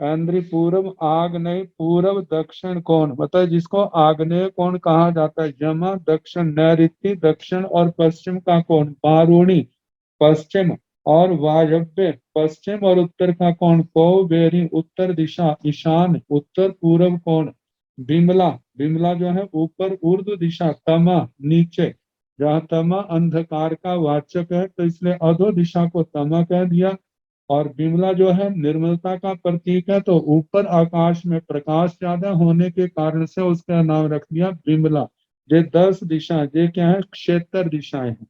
B: ऐन्द्री पूर्व, आग्नेय, पूर्व दक्षिण कोण, मतलब जिसको आग्नेय कोण कहा जाता है। जमा दक्षिण, नैऋत्य दक्षिण और पश्चिम का कोण, वारुणी पश्चिम, और वायव्य पश्चिम और उत्तर का कोण, पौबेरी उत्तर दिशा, ईशान उत्तर पूर्व कोण, बिमला, बिमला जो है ऊपर ऊर्ध्व दिशा, तमा नीचे, जहाँ तमा अंधकार का वाचक है तो इसलिए अधो दिशा को तमा कह दिया। और बिमला जो है निर्मलता का प्रतीक है, तो ऊपर आकाश में प्रकाश ज्यादा होने के कारण से उसका नाम रख दिया बिमला। ये 10 दिशा, ये क्या है, क्षेत्र दिशाएं हैं।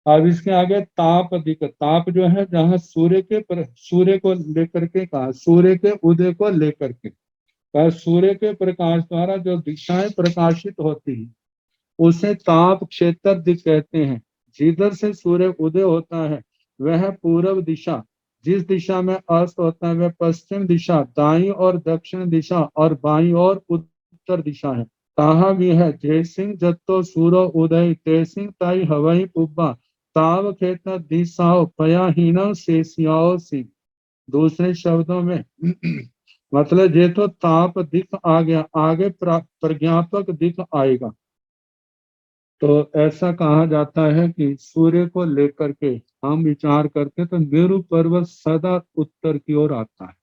B: अब इसके आगे ताप दिक, ताप जो है जहाँ सूर्य को लेकर के कहा, सूर्य के उदय को लेकर के कहा, सूर्य के प्रकाश द्वारा जो दिशाएं प्रकाशित होती है उसे ताप क्षेत्र दिक कहते हैं। जिधर से सूर्य उदय होता है वह पूर्व दिशा, जिस दिशा में अस्त होता है वह पश्चिम दिशा, दाई और दक्षिण दिशा, और बाई और उत्तर दिशा है। कहा भी है, जय सिंह जत्तो सूरो उदय, ते सिंह ताई हवई पुब्बा, ताव खेत दिशाओ पयाहीना शेषियाओ सिंह। दूसरे शब्दों में मतलब ये तो ताप दिख आ गया, आगे प्रज्ञापक दिख आएगा। तो ऐसा कहा जाता है कि सूर्य को लेकर के हम विचार करते तो मेरु पर्वत सदा उत्तर की ओर आता है,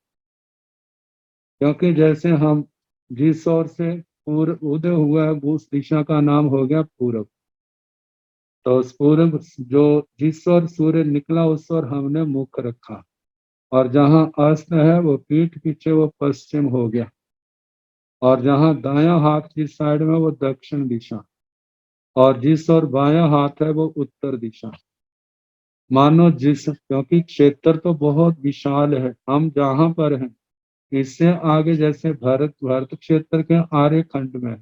B: क्योंकि जैसे हम जिस ओर से पूर्व उदय हुआ है उस दिशा का नाम हो गया पूरब। तो उस पूरब जो जिस ओर सूर्य निकला उस ओर हमने मुख रखा, और जहाँ अस्त है वो पीठ पीछे वो पश्चिम हो गया, और जहाँ दायां हाथ जिस साइड में वो दक्षिण दिशा, और जिस ओर बायां हाथ है वो उत्तर दिशा। मानो जिस, क्योंकि क्षेत्र तो बहुत विशाल है, हम जहां पर हैं इससे आगे जैसे भारत क्षेत्र के आर्य खंड में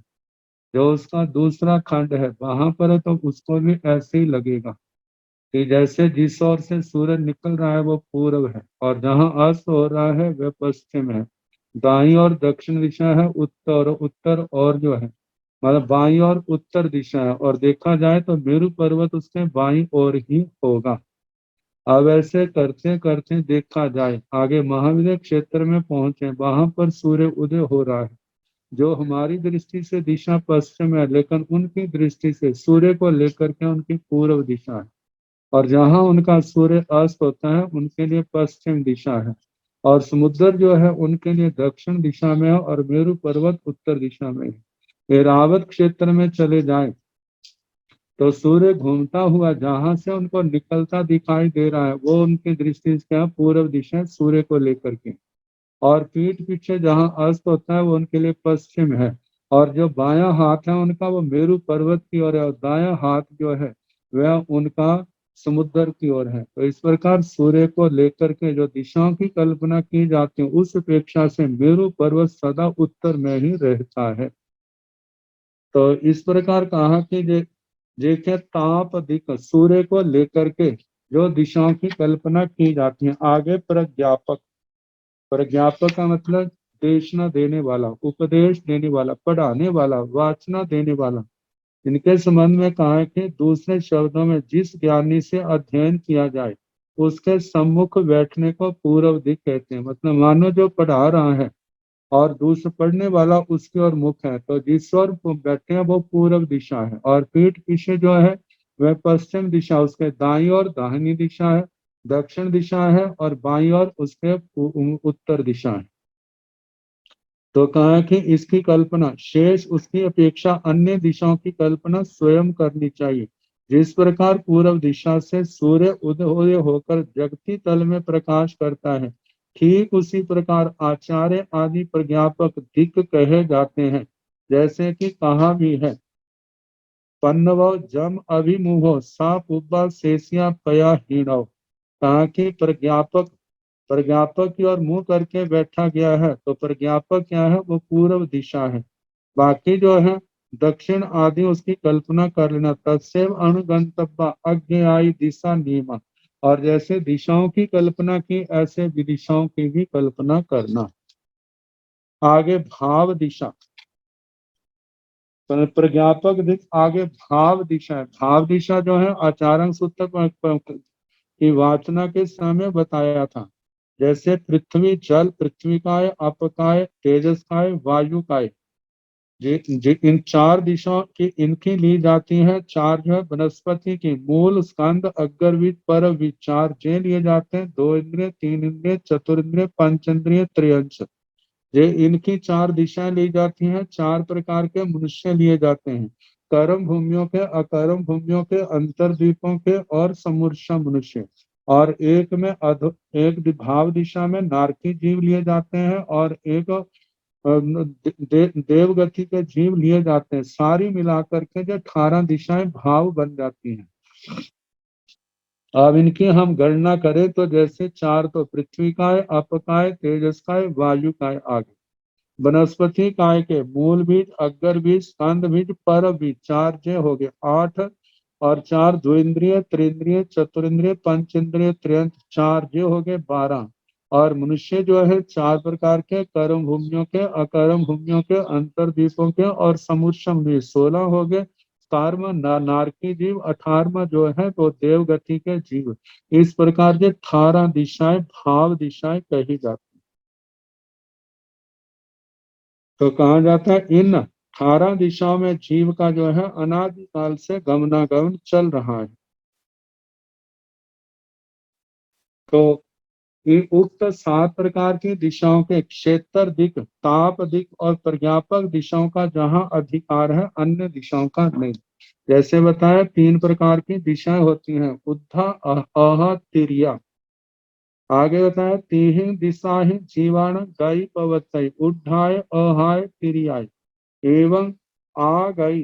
B: जो उसका दूसरा खंड है वहां पर है, तो उसको भी ऐसे ही लगेगा कि जैसे जिस ओर से सूरज निकल रहा है वो पूर्व है, और जहां अस्त हो रहा है वह पश्चिम है। दाई और दक्षिण दिशा है उत्तर, उत्तर और जो है मतलब बाई और उत्तर दिशा है, और देखा जाए तो मेरु पर्वत उसके बाई ओर ही होगा। अब ऐसे करते करते देखा जाए आगे महाविद्य क्षेत्र में पहुंचे, वहां पर सूर्य उदय हो रहा है। जो हमारी दृष्टि से दिशा पश्चिम है, लेकिन उनकी दृष्टि से सूर्य को लेकर के उनकी पूर्व दिशा है। और जहाँ उनका सूर्य अस्त होता है उनके लिए पश्चिम दिशा है, और समुद्र जो है उनके लिए दक्षिण दिशा में है, और मेरु पर्वत उत्तर दिशा में है। एरावत क्षेत्र में चले जाए तो सूर्य घूमता हुआ जहां से उनको निकलता दिखाई दे रहा है वो उनकी दृष्टि से क्या पूर्व दिशा है, सूर्य को लेकर के। और पीठ पीछे जहां अस्त होता है वो उनके लिए पश्चिम है। और जो बायां हाथ है उनका वो मेरु पर्वत की ओर है, और दायां हाथ जो है वह उनका समुद्र की ओर है। तो इस प्रकार सूर्य को लेकर के जो दिशाओं की कल्पना की जाती है उस अपेक्षा से मेरु पर्वत सदा उत्तर में ही रहता है। तो इस प्रकार कहा कि जेके ताप अधिक सूर्य को लेकर के जो दिशाओं की कल्पना की जाती है। आगे प्रज्ञापक, प्रज्ञापक का मतलब देशना देने वाला, उपदेश देने वाला, पढ़ाने वाला, वाचना देने वाला। इनके संबंध में कहा है कि दूसरे शब्दों में जिस ज्ञानी से अध्ययन किया जाए उसके सम्मुख बैठने को पूर्व दिक कहते हैं। मतलब मानो जो पढ़ा रहा है और दूसरा पढ़ने वाला उसकी ओर मुख है, तो जिस ओर बैठे हैं वो पूर्व दिशा है, और पीठ पीछे जो है वह पश्चिम दिशा, उसके दाईं ओर दाहिनी दिशा है, दक्षिण दिशा है, और बाईं ओर उसके उत्तर दिशा है। तो कहा कि इसकी कल्पना शेष उसकी अपेक्षा अन्य दिशाओं की कल्पना स्वयं करनी चाहिए। जिस प्रकार पूर्व दिशा से सूर्य उदय होकर जगती तल में प्रकाश करता है, ठीक उसी प्रकार आचार्य आदि प्रज्ञापक दिक् कहे जाते हैं। जैसे कि कहा भी है, पन्नव जम अभिमुहो सा पुब्बा शेषिया पया हीणव। कहा कि प्रज्ञापक, प्रज्ञापक की ओर मुंह करके बैठा गया है, तो प्रज्ञापक क्या है, वो पूर्व दिशा है। बाकी जो है दक्षिण आदि उसकी कल्पना कर लेना। तत्सैव अनुगंतव्य अज्ञेयायी दिशा नियम। और जैसे दिशाओं की कल्पना की ऐसे विदिशाओं की भी कल्पना करना। आगे भाव दिशा, प्रज्ञापक दिख आगे भाव दिशा है। भाव दिशा जो है आचार्य सूत्र की वाचना के समय बताया था। जैसे पृथ्वी जल, पृथ्वी काय, अपकाय, तेजस काय, वायु काय, इन चार दिशाओं की इनकी ली जाती है। चार जो है वनस्पति की मूल, स्कंद, अग्र बीज, पर बीज, चार जे लिए जाते हैं। दो इंद्रिय, तीन इंद्रिय, चतुर्इंद्रिय, पंच इंद्रिय, त्रियंश, ये इनकी चार दिशाएं ली जाती हैं। चार प्रकार के मनुष्य लिए जाते हैं, कर्म भूमियों के, अकर्म भूमियों के, अंतर्द्वीपों के और समूर्षा मनुष्य। और एक में एक भाव दिशा में नारकी जीव लिए जाते हैं, और एक देवगति के जीव लिए जाते हैं। सारी मिलाकर के जो 18 दिशाएं भाव बन जाती हैं। अब इनकी हम गणना करें तो जैसे चार तो पृथ्वी काय, अपकाय, तेजस काय, वायु काय। आगे वनस्पति काय के मूल बीज, अग्र बीज, स्कंद बीज, पर बीज, चार जे हो गए 8। और चार द्विंद्रिय, त्रिंद्रिय, चतुरिंद्रिय, पंचेंद्रिय, त्रियंत, चार जे हो गए 12। और मनुष्य जो है चार प्रकार के, कर्म भूमियों के, अकर्म भूमियों के, अंतर्द्वीपों के और समुष्म भी 16 हो गए। 17वां नारकी जीव, 18वां जो है तो देवगति के जीव। इस प्रकार के 18 दिशाएं भाव दिशाएं कही जाती। तो कहा जाता है इन 18 दिशाओं में जीव का जो है अनादिकाल से गमनागमन चल रहा है। तो इन उक्त 7 प्रकार की दिशाओं के क्षेत्र दिक, ताप दिक और प्रज्ञापक दिशाओं का जहाँ अधिकार है, अन्य दिशाओं का नहीं। जैसे बताया 3 प्रकार की दिशाएं होती हैं, उद्धा, अह, तिर्या। आगे बताया तीन दिशा ही जीवाण गई पवतई, उड्ढाय, अहाय, तिर्याय। एवं आ गई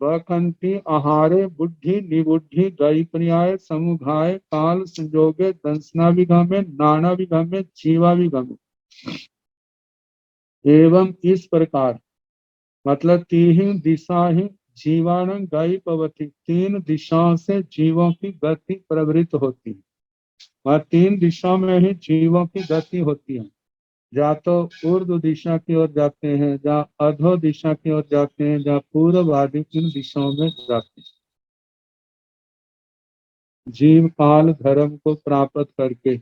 B: बकंती आहारे बुद्धि निबुद्धि गई पर्याय समुघाय काल संजोगे दंसना विगमे नाना विगमे जीवा विगमे। एवं इस प्रकार, मतलब तीन दिशा ही जीवान गई पवती, 3 दिशाओं से जीवों की गति प्रवृत्त होती है। और 3 दिशाओं में ही जीवों की गति होती है। या तो ऊर्ध्व दिशा की ओर जाते हैं, या अधो दिशा की ओर जाते हैं, या पूर्व आदि इन दिशाओं में जाते हैं। जीव काल धर्म को प्राप्त करके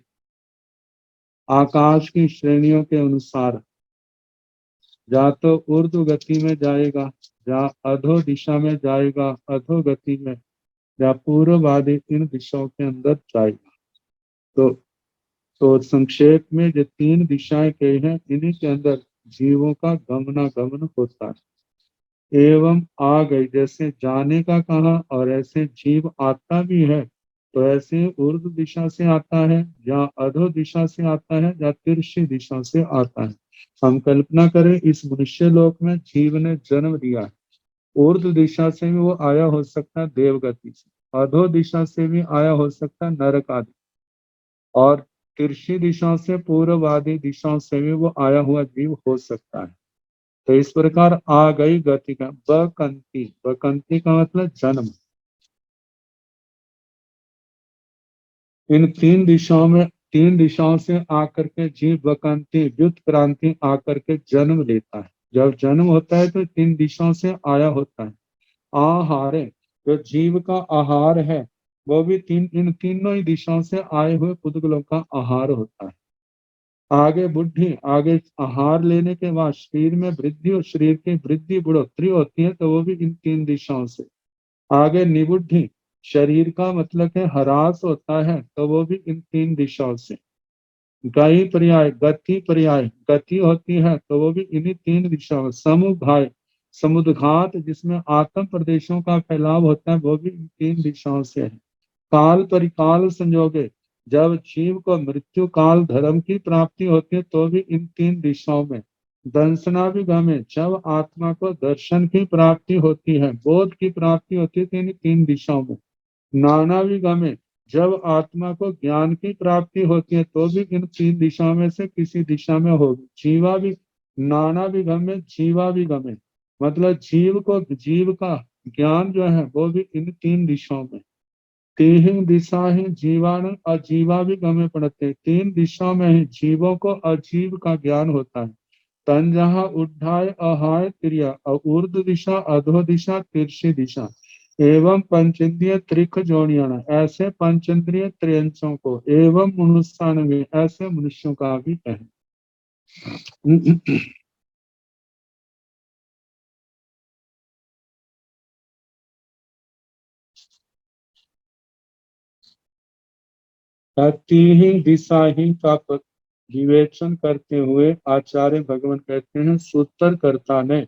B: आकाश की श्रेणियों के अनुसार या तो ऊर्ध्व गति में जाएगा, या अधो दिशा में जाएगा, अधो गति में, या पूर्व आदि इन दिशाओं के अंदर जाएगा। तो संक्षेप में जो तीन दिशाएं कही हैं, इन्हीं के अंदर जीवों का गमनागमन होता है। एवं आ गई, जैसे जाने का कहा, और ऐसे जीव आता भी है तो ऐसे ऊर्ध्व दिशा से आता है, या अधो दिशा से आता है, या तिरछी दिशा से आता है। हम कल्पना करें इस मनुष्य लोक में जीव ने जन्म लिया है। ऊर्ध्व दिशा से भी वो आया हो सकता है देवगति से, अधो दिशा से भी आया हो सकता है नरक आदि, और तिरछी दिशा से पूर्ववादी दिशाओं से भी वो आया हुआ जीव हो सकता है। तो इस प्रकार आ गई गति का बकंती, बकंती का मतलब जन्म। इन तीन दिशाओं से आकर के जीव बकंती व्युत्क्रांति आकर के जन्म लेता है। जब जन्म होता है तो तीन दिशाओं से आया होता है। आहार है, जो जीव का आहार है वो भी इन तीनों ही दिशाओं से आए हुए पुद्गलों का आहार होता है। आगे बुद्धि, आगे आहार लेने के बाद शरीर में वृद्धि और शरीर की वृद्धि बढ़ोतरी होती है, तो वो भी इन तीन दिशाओं से। आगे निबुद्धि, शरीर का मतलब है ह्रास होता है, तो वो भी इन तीन दिशाओं से। गति पर्याय, गति होती है तो वो भी इन्हीं तीन दिशाओं। समुभाय, समुद्घात जिसमें आत्म प्रदेशों का फैलाव होता है, वो भी इन तीन दिशाओं से है। काल परिकाल संयोगे, जब जीव को मृत्यु काल धर्म की प्राप्ति होती है तो भी इन तीन दिशाओं में। दंसनाभिगमे, जब आत्मा को दर्शन की प्राप्ति होती है, बोध की प्राप्ति होती है, तो इन तीन दिशाओं में। नानाभिगमे, जब आत्मा को ज्ञान की प्राप्ति होती है तो भी इन तीन दिशाओं में से किसी दिशा में होगी। जीवा भी, नानाभिगमे जीवाभिगमे, मतलब जीव का ज्ञान जो है वो भी इन तीन दिशाओं में। तीन दिशा ही जीवान अजीवा भी गमे पड़ते, तीन दिशाओं में ही जीवों को अजीव का ज्ञान होता है। तन जहाँ उठाय अहाय क्रिया, और ऊर्ध्व दिशा अधो दिशा तिरछी दिशा। एवं पंचेंद्रिय त्रिक जोड़ियाना, ऐसे पंचेंद्रिय त्रियंशों को। एवं मनुष्यान में, ऐसे मनुष्यों का भी है। तीन दिशा ही का विवेचन करते हुए आचार्य भगवान कहते हैं, सूत्रकर्ता ने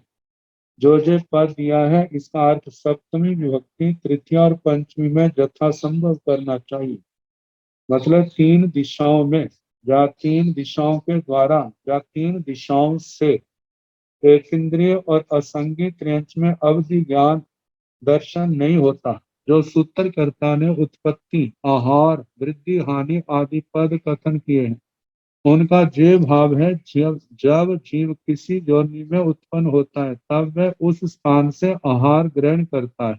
B: जो पद दिया है इसका अर्थ सप्तमी विभक्ति तृतीय और पंचमी में यथासंभव करना चाहिए। मतलब तीन दिशाओं में, या तीन दिशाओं के द्वारा, या तीन दिशाओं से एक इंद्रिय और असंगी त्रियंच में अवधि ज्ञान दर्शन नहीं होता। जो सूत्रकर्ता ने उत्पत्ति, आहार, वृद्धि, हानि आदि पद कथन किए हैं, उनका जे भाव है, जब जीव किसी योनि में उत्पन्न होता है तब वह उस स्थान से आहार ग्रहण करता है।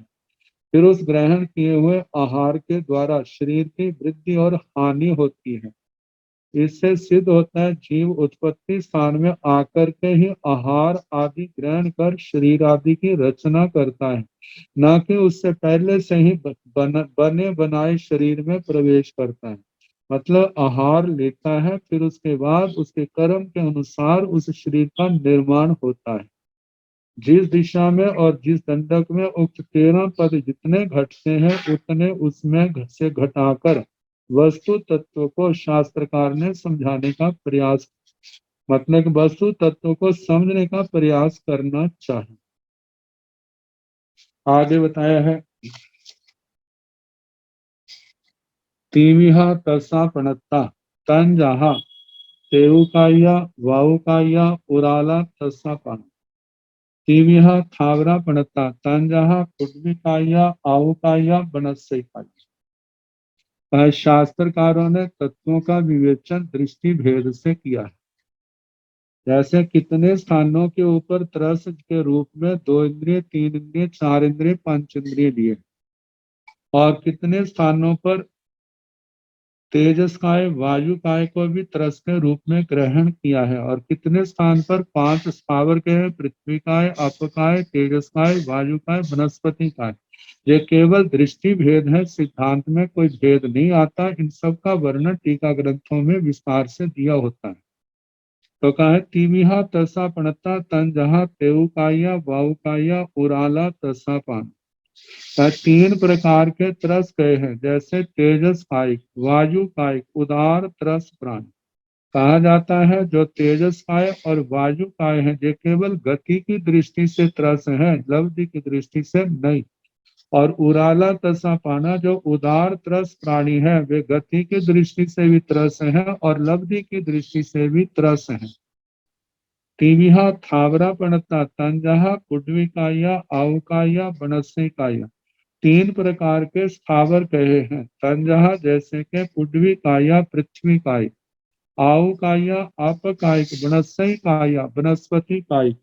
B: फिर उस ग्रहण किए हुए आहार के द्वारा शरीर की वृद्धि और हानि होती है। इससे सिद्ध होता है जीव उत्पत्ति स्थान में आकर के ही आहार आदि ग्रहण कर शरीर आदि की रचना करता है, न कि उससे पहले से ही बने बनाए शरीर में प्रवेश करता है। मतलब आहार लेता है, फिर उसके बाद उसके कर्म के अनुसार उस शरीर का निर्माण होता है। जिस दिशा में और जिस दंडक में उक्त 13 पद जितने घटते हैं, उतने उसमें से घटाकर वस्तु तत्व को शास्त्रकार ने समझाने का प्रयास, मतलब कि वस्तु तत्व को समझने का प्रयास करना चाहिए। आगे बताया है, तीविहा तसा पणत्ता तन जहा तेउकाया वाउकाया उराला तसा पान। तीविहा थावरा पणत्ता तन जहा कुटविकाया आउकाया बनस्य। शास्त्रकारों ने तत्वों का विवेचन दृष्टि भेद से किया है। जैसे कितने स्थानों के ऊपर तरस के रूप में 2 इंद्रिय, 3 इंद्रिय, 4 इंद्रिय, 5 इंद्रिय लिए, और कितने स्थानों पर तेजस काय, वायु काय को भी तरस के रूप में ग्रहण किया है, और कितने स्थान पर 5 स्थावर के हैं, पृथ्वी काय, अप काय, तेजस काय, वायु काय, वनस्पति काय। ये केवल दृष्टि भेद है, सिद्धांत में कोई भेद नहीं आता। इन सब का वर्णन टीका ग्रंथों में विस्तार से दिया होता है। तो कहा है, तीविहा तसा पणता तन जहा तेउकाया वाउकाया उराला तसा पान। तीन प्रकार के तरस कहे हैं, जैसे तेजस कायिक, वायु कायिक, उदार तरस प्राणी। कहा जाता है जो तेजस काय और वायु काय है, ये केवल गति की दृष्टि से त्रस है, लब्धि की दृष्टि से नहीं। और उराला तसा पाना जो उदार त्रस प्राणी है, वे गति की दृष्टि से भी त्रस है और लब्धि की दृष्टि से भी त्रस है। तीविहा थावरा पणता तंजहा कुडविकाया आवकाया बनस्सिकाया। तीन प्रकार के स्थावर कहे हैं। तंजहा जैसे के पुडवी काया पृथ्वी काय, आउ काया अपकायिक, बनस्सई काया वनस्पति कायिक।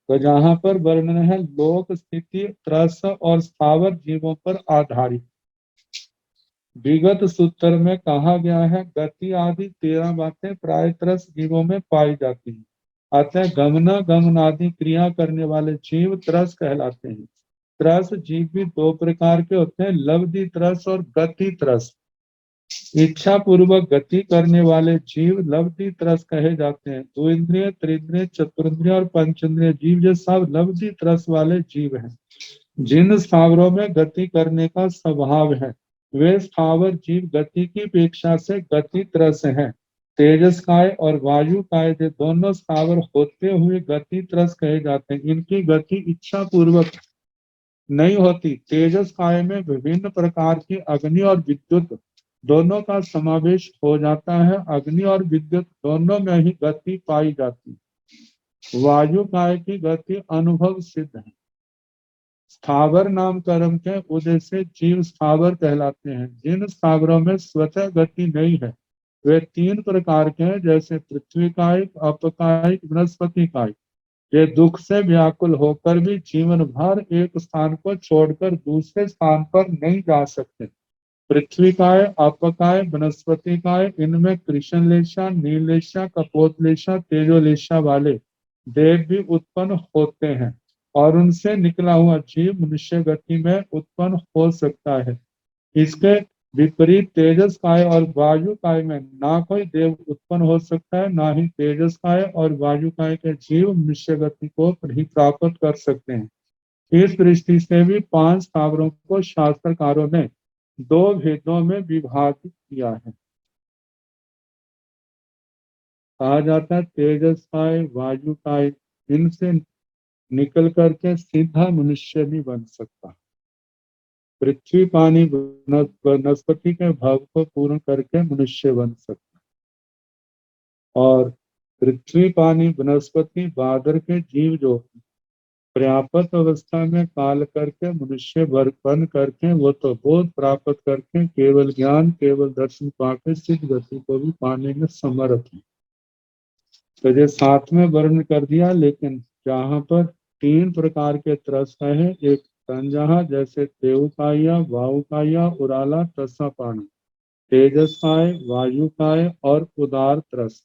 B: तो जहां पर वर्णन है लोक स्थिति त्रस और स्थावर जीवों पर आधारित। विगत सूत्र में कहा गया है गति आदि 13 बातें प्राय त्रस जीवों में पाई जाती हैं। अतः गमना गमन आदि क्रिया करने वाले जीव त्रस कहलाते हैं। त्रस जीव भी दो प्रकार के होते हैं, लब्धि त्रस और गति त्रस। इच्छा पूर्वक गति करने वाले जीव लब्धि त्रस कहे जाते हैं। दो इंद्रिय, त्रिंद्रिय, चतुर्न्द्रिय और पंचेंद्रिय जीव जो सब लब्धि त्रस वाले जीव हैं। जिन स्थावरों में गति करने का स्वभाव है वे स्थावर जीव गति की अपेक्षा से गति त्रस हैं। तेजस काय और वायु काय जो दोनों स्थावर होते हुए गति त्रस कहे जाते हैं। इनकी गति इच्छा पूर्वक नहीं होती। तेजस काय में विभिन्न प्रकार की अग्नि और विद्युत दोनों का समावेश हो जाता है। अग्नि और विद्युत दोनों में ही गति पाई जाती है। वायु काय की गति अनुभव सिद्ध है। स्थावर नाम कर्म के उदय से जीव स्थावर कहलाते हैं। जिन स्थावरों में स्वतः गति नहीं है वे तीन प्रकार के हैं, जैसे पृथ्वी कायिक, अपकायिक, वनस्पति कायिक। ये दुख से व्याकुल होकर भी जीवन भर एक स्थान को छोड़कर दूसरे स्थान पर नहीं जा सकते। पृथ्वी काय, अपकाय, वनस्पति काय, इनमें कृष्णलेशा, नीलेशा, कपोतलेशा, तेजोलेशा वाले देव भी उत्पन्न होते हैं और उनसे निकला हुआ जीव मनुष्य गति में उत्पन्न हो सकता है। इसके विपरीत तेजस काय और वायु काय में ना कोई देव उत्पन्न हो सकता है, ना ही तेजस काय और वायु काय के जीव मनुष्य गति को ही प्राप्त कर सकते हैं। इस दृष्टि से भी पांच स्थावरों को शास्त्रकारों ने दो भेदों में विभाजित किया है। कहा जाता है तेजस काय, वायु काय, इनसे निकल करके सीधा मनुष्य भी बन सकता है। पृथ्वी पानी वनस्पति के भाव को पूर्ण करके मनुष्य बन सकता है। और पृथ्वी पानी वनस्पति बादर के जीव जो पर्याप्त अवस्था में काल करके मनुष्य बन करके वो तो बोध प्राप्त करके केवल ज्ञान केवल दर्शन पाके सिद्ध गति को भी पाने में समर्थ है। तो ये साथ में वर्णन कर दिया, लेकिन जहाँ पर तीन प्रकार के त्रस है, एक तंजहा जैसे देवकाया, वायुकाया, उराला, तसा पानी, तेजसाय, वायुकाय और उदार त्रस।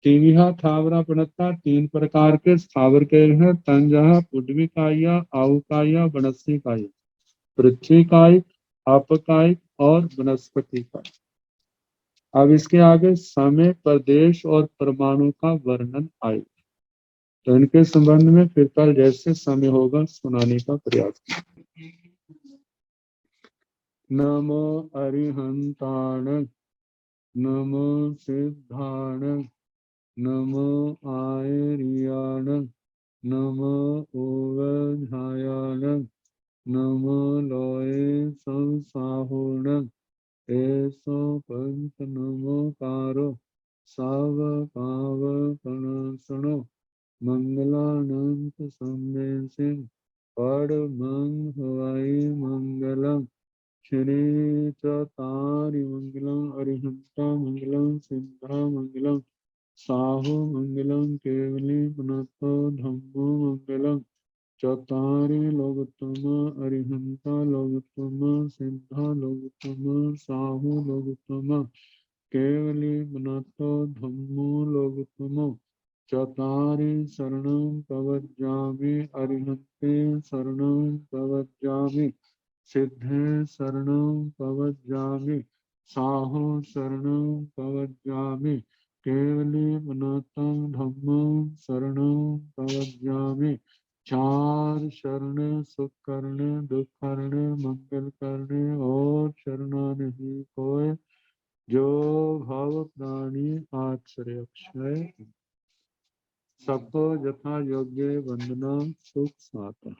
B: तीविहा थावरा पणता तीन प्रकार के स्थावर के हैं। तंजहा पुडविकाया, आउकाया, वनस्सिकाया, पृथ्वी कायिक, अपकायिक और वनस्पति कायिक। अब इसके आगे समय, प्रदेश और परमाणु का वर्णन आएगा। तो इनके संबंध में फिर कल जैसे समय होगा सुनाने का प्रयास करें। नमो अरिहंताण, नमो सिद्धाण, नमो आयरियाण, नमो ओवधायाण, नमो लोये संसाहुण, ऐसो पंच नमोकारो साव पाव कणसणो मंगलानंत संदेशिं परमं हवाई मंगलम श्री चतारि मंगलम अरिहंता मंगलम सिद्धा मंगलम साहु मंगलम केवली पुनतो धम्मो मंगलम चतारि लोकोत्तम अरिहंता लोकोत्तम सिद्धा लोकोत्तम साहु लोकोत्तम केवली पुनतो धम्मो लोकोत्तम चतारि शरणं प्रवज्जामि अरिहन्ते शरणं प्रवज्जामि सिद्धे शरणं प्रवज्जामि साहो शरणं प्रवज्जामि केवली पुनतं धम्मं शरणं प्रवज्जामि चार शरणे सुख करने दुख करने मंगल करने और शरणा नहीं कोय जो भाव प्राणी आश्रय अक्षय सबको यथा योग्य वंदना सुख साता।